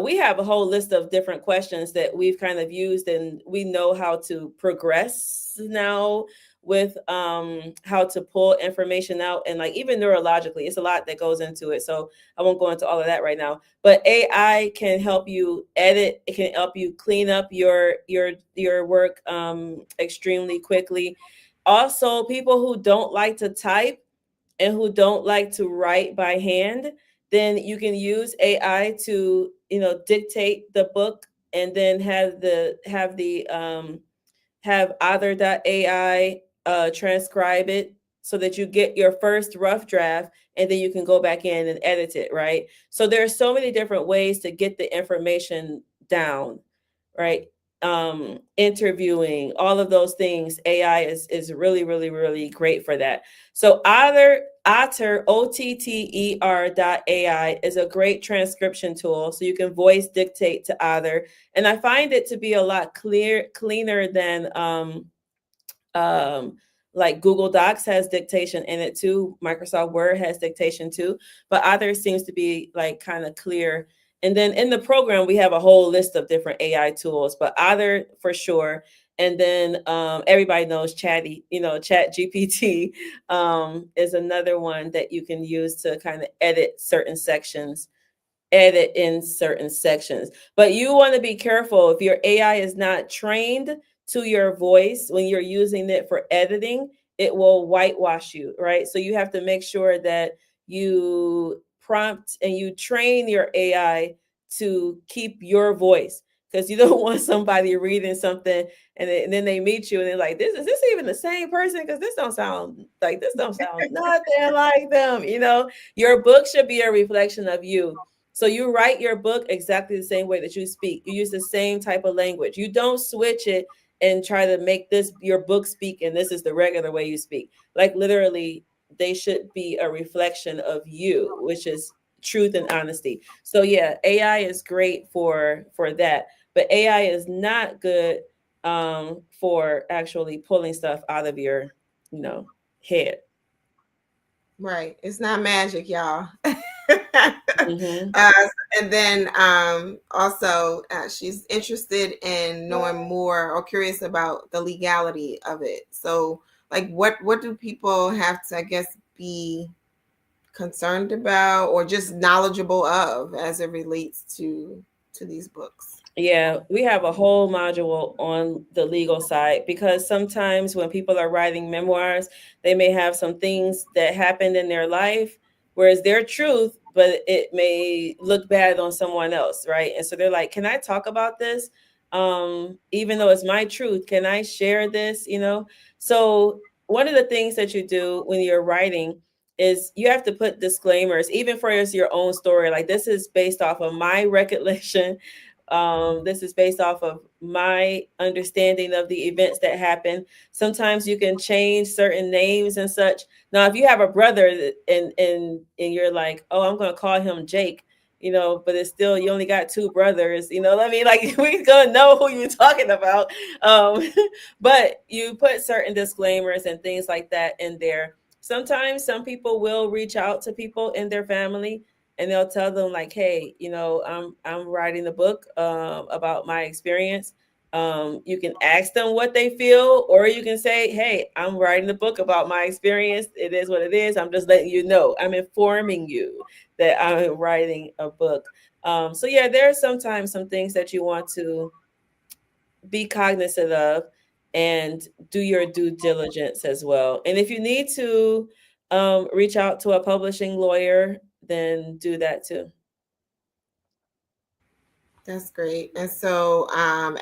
We have a whole list of different questions that we've kind of used, and we know how to progress now with how to pull information out, and like even neurologically, it's a lot that goes into it. So I won't go into all of that right now. But AI can help you edit. It can help you clean up your work extremely quickly. Also, people who don't like to type and who don't like to write by hand, then you can use AI to, dictate the book, and then have other.ai transcribe it, so that you get your first rough draft, and then you can go back in and edit it, right? So there are so many different ways to get the information down, right? Interviewing, all of those things, AI is really, really, really great for that. So Otter, OTTER.ai is a great transcription tool. So you can voice dictate to Otter. And I find it to be a lot cleaner than like Google Docs has dictation in it too. Microsoft Word has dictation too, but Otter seems to be like kind of clear. And then in the program, we have a whole list of different AI tools, but Otter for sure. And then everybody knows Chat GPT is another one that you can use to kind of edit in certain sections. But you want to be careful if your AI is not trained to your voice when you're using it for editing, it will whitewash you, right? So you have to make sure that you prompt and you train your AI to keep your voice, because you don't want somebody reading something and then they meet you and they're like, is this even the same person? Because this don't sound nothing like them. Your book should be a reflection of you. So you write your book exactly the same way that you speak. You use the same type of language. You don't switch it and try to make this your book speak and this is the regular way you speak. Like literally, they should be a reflection of you, which is truth and honesty. So yeah, AI is great for that, but AI is not good for actually pulling stuff out of your head. Right. It's not magic, y'all. Mm-hmm. And then also, she's interested in knowing more or curious about the legality of it. So, like, what do people have to, I guess, be concerned about or just knowledgeable of as it relates to these books? Yeah, we have a whole module on the legal side, because sometimes when people are writing memoirs, they may have some things that happened in their life, whereas their truth but it may look bad on someone else, right? And so they're like, can I talk about this? Even though it's my truth, can I share this? So one of the things that you do when you're writing is you have to put disclaimers, even for your own story. Like, this is based off of my recollection. This is based off of my understanding of the events that happen. Sometimes you can change certain names and such. Now, if you have a brother and you're like, oh, I'm going to call him Jake, but it's still, you only got two brothers, what I mean? Like, we're going to know who you're talking about. But you put certain disclaimers and things like that in there. Sometimes some people will reach out to people in their family and they'll tell them like, hey, I'm writing a book about my experience. You can ask them what they feel, or you can say, hey, I'm writing a book about my experience. It is what it is. I'm just letting you know. I'm informing you that I'm writing a book. So yeah, there are sometimes some things that you want to be cognizant of and do your due diligence as well. And if you need to reach out to a publishing lawyer, then do that too. That's great. And so,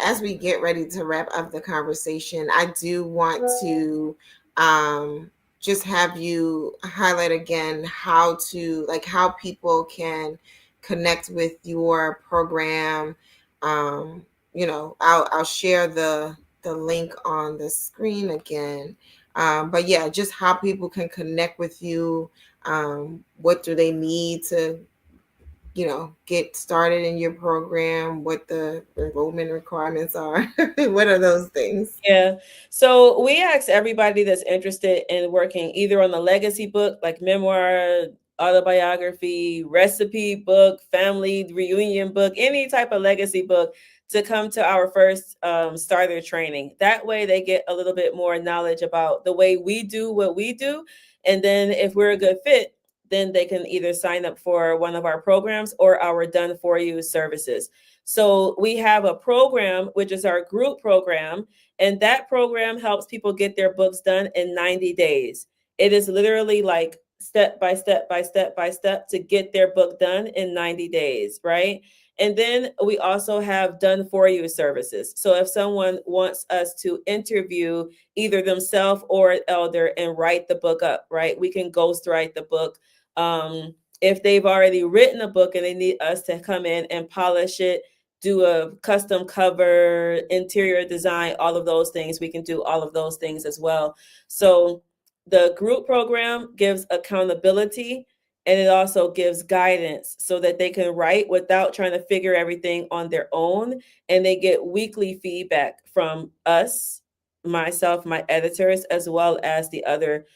as we get ready to wrap up the conversation, I do want to just have you highlight again how people can connect with your program. I'll share the link on the screen again. But yeah, just how people can connect with you. What do they need to get started in your program, what the enrollment requirements are? What are those things? Yeah. So we ask everybody that's interested in working either on the legacy book, like memoir, autobiography, recipe book, family reunion book, any type of legacy book, to come to our first starter training. That way they get a little bit more knowledge about the way we do what we do. And then if we're a good fit, then they can either sign up for one of our programs or our done for you services. So we have a program, which is our group program, and that program helps people get their books done in 90 days. It is literally like step by step by step by step to get their book done in 90 days, right? And then we also have done for you services. So if someone wants us to interview either themselves or an elder and write the book up, right? We can ghostwrite the book. If they've already written a book and they need us to come in and polish it, do a custom cover, interior design, all of those things, we can do all of those things as well. So the group program gives accountability, and it also gives guidance so that they can write without trying to figure everything on their own. And they get weekly feedback from us, myself, my editors, as well as the other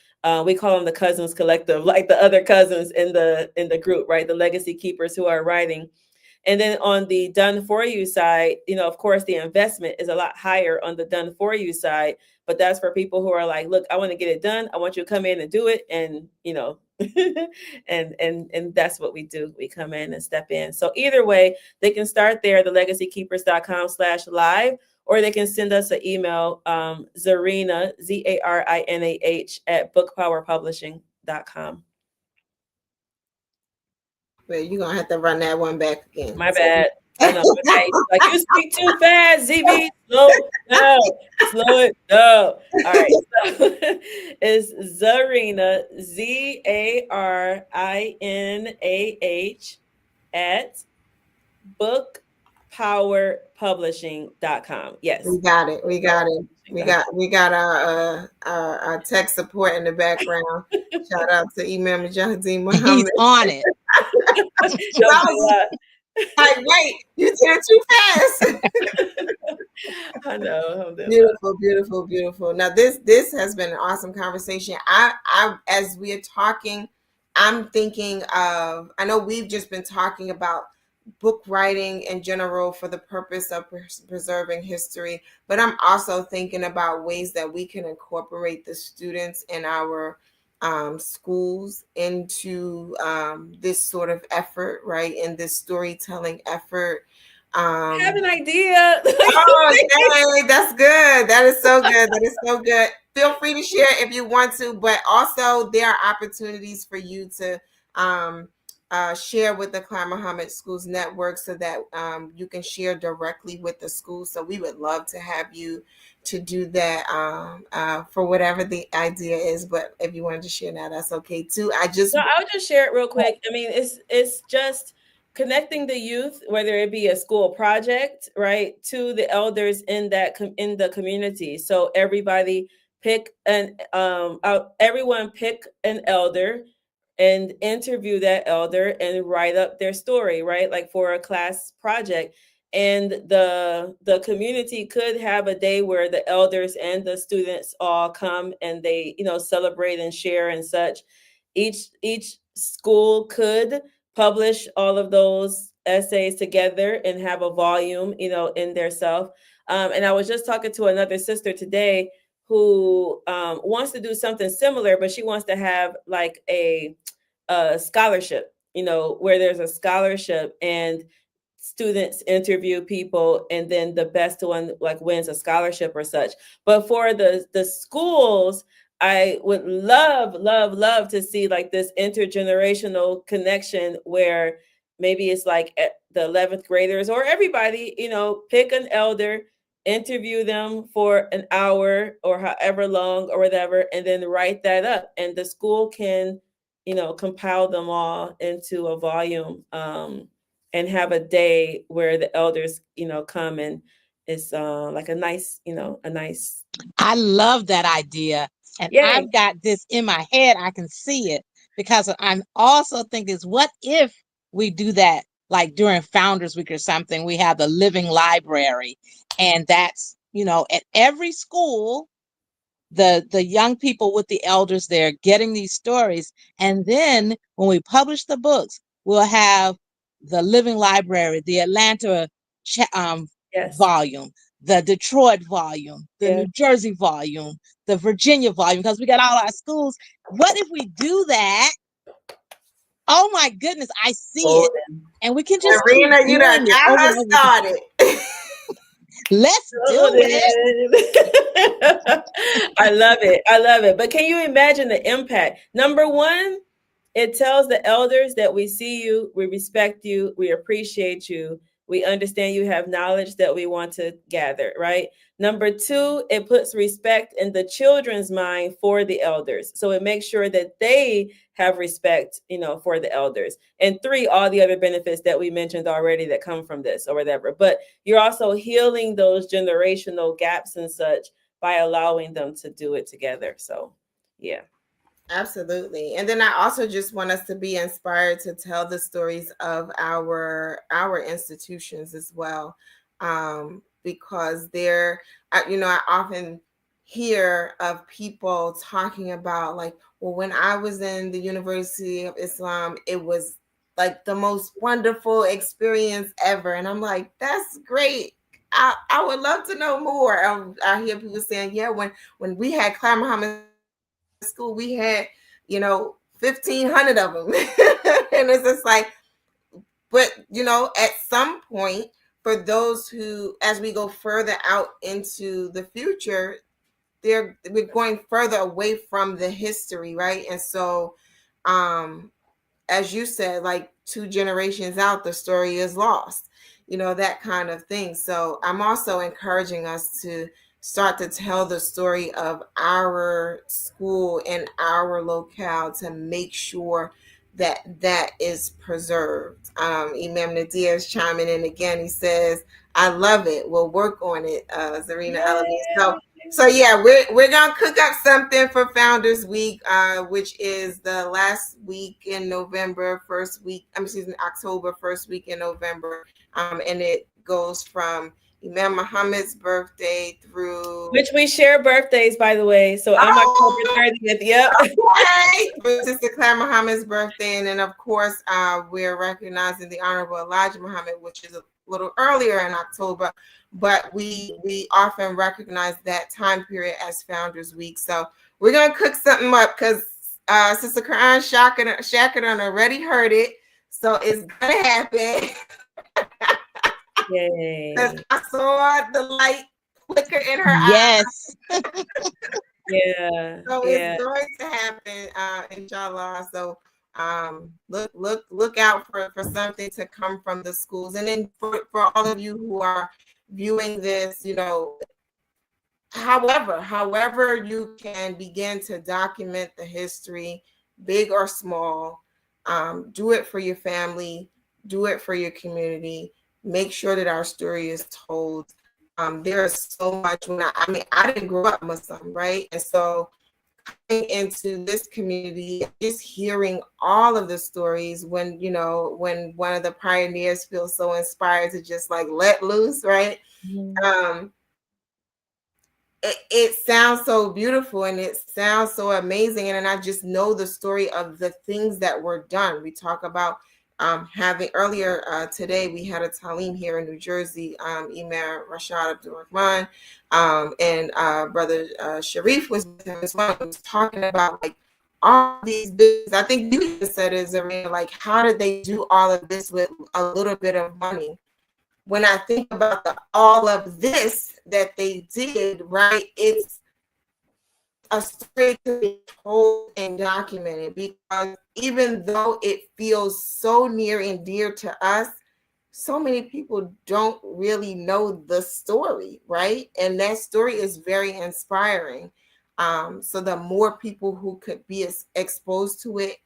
we call them the cousins collective, like the other cousins in the group, right? The legacy keepers who are writing. And then on the done for you side, of course, the investment is a lot higher on the done for you side, but that's for people who are like, look, I want to get it done. I want you to come in and do it. And, and that's what we do. We come in and step in. So either way, they can start there, thelegacykeepers.com/live, or they can send us an email, Zarinah, ZARINAH at bookpowerpublishing.com. Well, you're gonna have to run that one back again. My bad. I know. Okay. Like, you speak too fast, ZB. Slow down. Slow it down. All right. So it's Zarinah, ZARINAH at bookpowerpublishing.com. Yes. We got it. We got it. We got our tech support in the background. Shout out to Imam Mujahideen Mohammed. He's on it. Like, wait, you did it too fast. I know. Beautiful, beautiful. Now this has been an awesome conversation. I as we are talking, I'm thinking of, I know we've just been talking about book writing in general for the purpose of preserving history, but I'm also thinking about ways that we can incorporate the students in our schools into this sort of effort, right? In this storytelling effort. I have an idea. Oh, okay. That's good. That is so good. That is so good. Feel free to share if you want to, but also there are opportunities for you to share with the Clara Mohammed Schools Network so that you can share directly with the school. So we would love to have you to do that for whatever the idea is. But if you wanted to share now, that's okay too. So I'll just share it real quick. I mean, it's just connecting the youth, whether it be a school project, right, to the elders in in the community. So everybody pick everyone pick an elder and interview that elder and write up their story, right, like for a class project. And the community could have a day where the elders and the students all come and they, celebrate and share and such. Each school could publish all of those essays together and have a volume, in their self. And I was just talking to another sister today who wants to do something similar, but she wants to have like a scholarship, where there's a scholarship and students interview people and then the best one like wins a scholarship or such. But for the schools, I would love to see like this intergenerational connection where maybe it's like the 11th graders or everybody, pick an elder, interview them for an hour or however long or whatever, and then write that up. And the school can, compile them all into a volume, and have a day where the elders, come, and it's like a nice, a nice. I love that idea. And Yay. I've got this in my head. I can see it because I'm also thinking, what if we do that like during Founders Week or something? We have the living library, and that's, at every school, the young people with the elders there getting these stories. And then when we publish the books, we'll have the living library, the Atlanta Yes. volume, the Detroit volume, the Yeah. New Jersey volume, the Virginia volume, because we got all our schools. What if we do that? Oh my goodness, I see it. And we can just keep Serena, you done doing it got over her and over. started. Let's do it. I love it. I love it. But can you imagine the impact? Number one, it tells the elders that we see you, we respect you, we appreciate you, we understand you have knowledge that we want to gather, right? Number two, it puts respect in the children's mind for the elders. So it makes sure that they have respect, for the elders. And three, all the other benefits that we mentioned already that come from this or whatever. But you're also healing those generational gaps and such by allowing them to do it together. So, yeah. Absolutely. And then I also just want us to be inspired to tell the stories of our institutions as well, because they're, I often hear of people talking about like, well, when I was in the University of Islam, it was like the most wonderful experience ever. And I'm like, that's great. I would love to know more. I hear people saying, yeah, when we had Clara Muhammad School, we had 1,500 of them. And it's just like, but at some point, for those who, as we go further out into the future, we're going further away from the history, right? And so as you said, like 2 generations out, the story is lost, that kind of thing. So I'm also encouraging us to start to tell the story of our school and our locale to make sure that is preserved. Imam Nadir is chiming in again. He says, I love it. We'll work on it, Zarina Elamine. So yeah, we're gonna cook up something for Founders Week, which is the last week in November, October, first week in November, and it goes from Imam Muhammad's birthday through, which we share birthdays, by the way. So I'm October 30th. Yep. Okay. Sister Clara Muhammad's birthday, and then of course we're recognizing the Honorable Elijah Muhammad, which is a little earlier in October, but we often recognize that time period as Founders Week. So we're gonna cook something up because Sister Quran Shakadan already heard it, so it's gonna happen. Yay. I saw the light flicker in her Yes. eyes. Yeah. So it's going to happen, inshallah. So Look out for something to come from the schools. And then for all of you who are viewing this, however you can begin to document the history, big or small, do it for your family, do it for your community. Make sure that our story is told. There is so much. I didn't grow up Muslim, right? And so coming into this community, just hearing all of the stories, when one of the pioneers feels so inspired to just like let loose, right? Mm-hmm. It sounds so beautiful and it sounds so amazing. And I just know the story of the things that were done. We talk about having earlier today, we had a Talim here in New Jersey, Emir Rashad Abdul-Rahman, and Brother Sharif was with him as well. He was talking about like all these businesses. I think you even said it, Zarina, like how did they do all of this with a little bit of money? When I think about all of this that they did, right, it's a story to be told and documented, because even though it feels so near and dear to us, so many people don't really know the story, right? And that story is very inspiring. So the more people who could be exposed to it,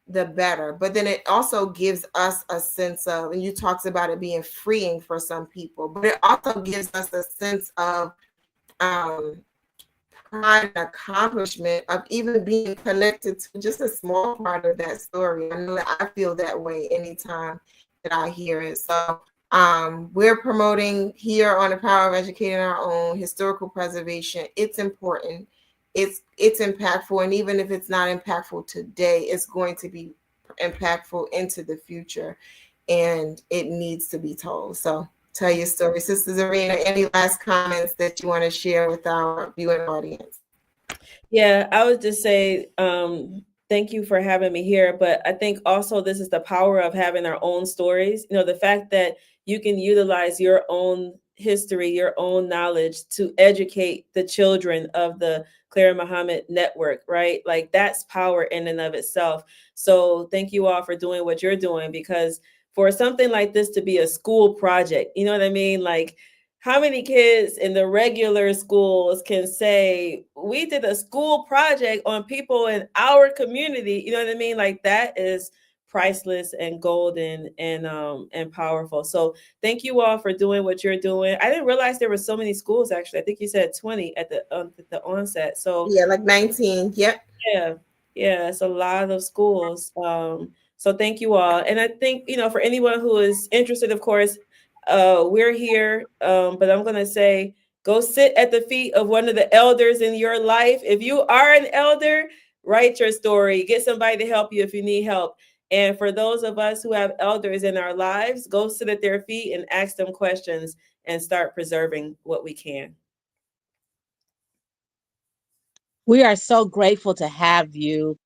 the better. But then it also gives us a sense of, and you talked about it being freeing for some people, but it also gives us a sense of um, pride and accomplishment of even being connected to just a small part of that story. I know that I feel that way anytime that I hear it. So we're promoting here on the Power of Educating Our Own historical preservation. It's important. It's impactful, and even if it's not impactful today, it's going to be impactful into the future, and it needs to be told. So tell your story. Sister Zarina, any last comments that you want to share with our viewing audience? Yeah, I would just say thank you for having me here. But I think also this is the power of having our own stories. The fact that you can utilize your own history, your own knowledge to educate the children of the Clara Mohammed Network, right? Like that's power in and of itself. So thank you all for doing what you're doing, because for something like this to be a school project, you know what I mean? Like, how many kids in the regular schools can say we did a school project on people in our community? You know what I mean? Like that is priceless and golden and powerful. So thank you all for doing what you're doing. I didn't realize there were so many schools. Actually, I think you said 20 at the onset. So Yeah, like 19. Yep. yeah, yeah, it's a lot of schools. So thank you all. And I think, for anyone who is interested, of course, we're here. But I'm gonna say go sit at the feet of one of the elders in your life. If you are an elder, write your story, get somebody to help you if you need help. And for those of us who have elders in our lives, go sit at their feet and ask them questions and start preserving what we can. We are so grateful to have you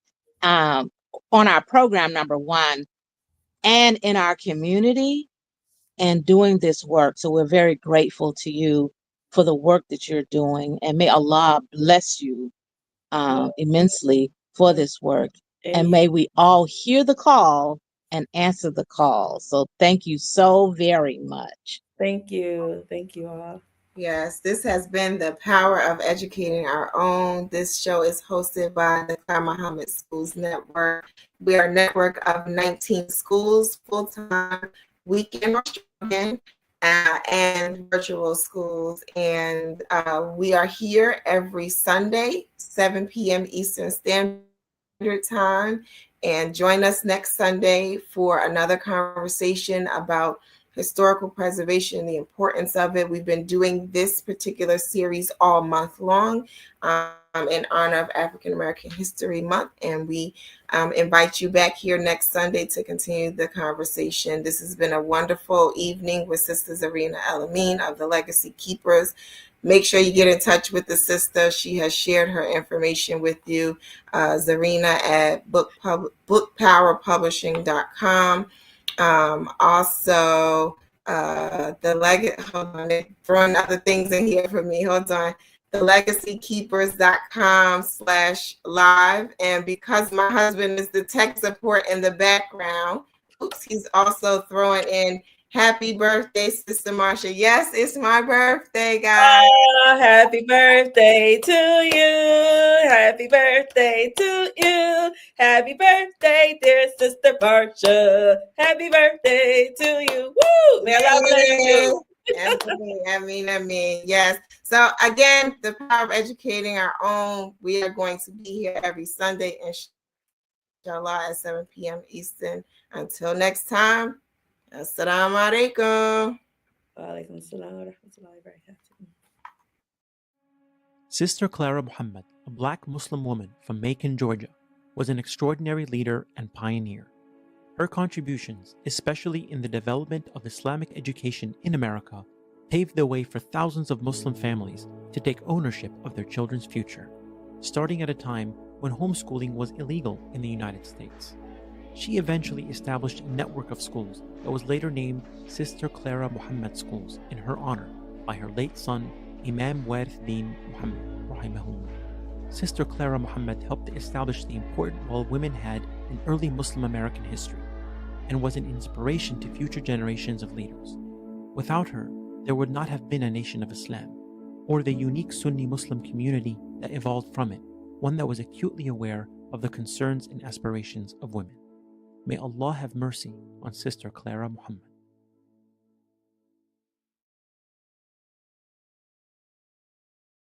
on our program, number one, and in our community and doing this work. So we're very grateful to you for the work that you're doing. And may Allah bless you immensely for this work. And may we all hear the call and answer the call. So thank you so very much. Thank you. Thank you all. Yes, this has been the Power of Educating Our Own. This show is hosted by the Clara Mohammed Schools Network. We are a network of 19 schools, full-time, weekend or weekend, and virtual schools. And we are here every Sunday, 7 p.m. Eastern Standard Time. And join us next Sunday for another conversation about historical preservation and the importance of it. We've been doing this particular series all month long in honor of African American History Month, and we invite you back here next Sunday to continue the conversation. This has been a wonderful evening with Sister Zarina El-Amin of the Legacy Keepers. Make sure you get in touch with the sister. She has shared her information with you, Zarina, at bookpowerpublishing.com. Also, hold on, they're throwing other things in here for me. Hold on. thelegacykeepers.com/live. And because my husband is the tech support in the background, oops, he's also throwing in happy birthday, Sister Marsha. Yes, it's my birthday, guys. Oh, happy birthday to you. Happy birthday to you. Happy birthday, dear Sister Marsha. Happy birthday to you. Woo! May Allah bless you. I mean, yes. So again, the power of educating our own. We are going to be here every Sunday, inshallah, at 7 p.m. Eastern. Until next time, assalamu alaikum. Wa alaikum assalam wa rahmatullahi wa barakatuh. Sister Clara Mohammed, a black Muslim woman from Macon, Georgia, was an extraordinary leader and pioneer. Her contributions, especially in the development of Islamic education in America, paved the way for thousands of Muslim families to take ownership of their children's future, starting at a time when homeschooling was illegal in the United States. She eventually established a network of schools that was later named Sister Clara Mohammed Schools in her honor by her late son, Imam Warith Din Muhammad, rahimahullah. Sister Clara Mohammed helped to establish the important role women had in early Muslim American history and was an inspiration to future generations of leaders. Without her, there would not have been a nation of Islam, or the unique Sunni Muslim community that evolved from it, one that was acutely aware of the concerns and aspirations of women. May Allah have mercy on Sister Clara Mohammed.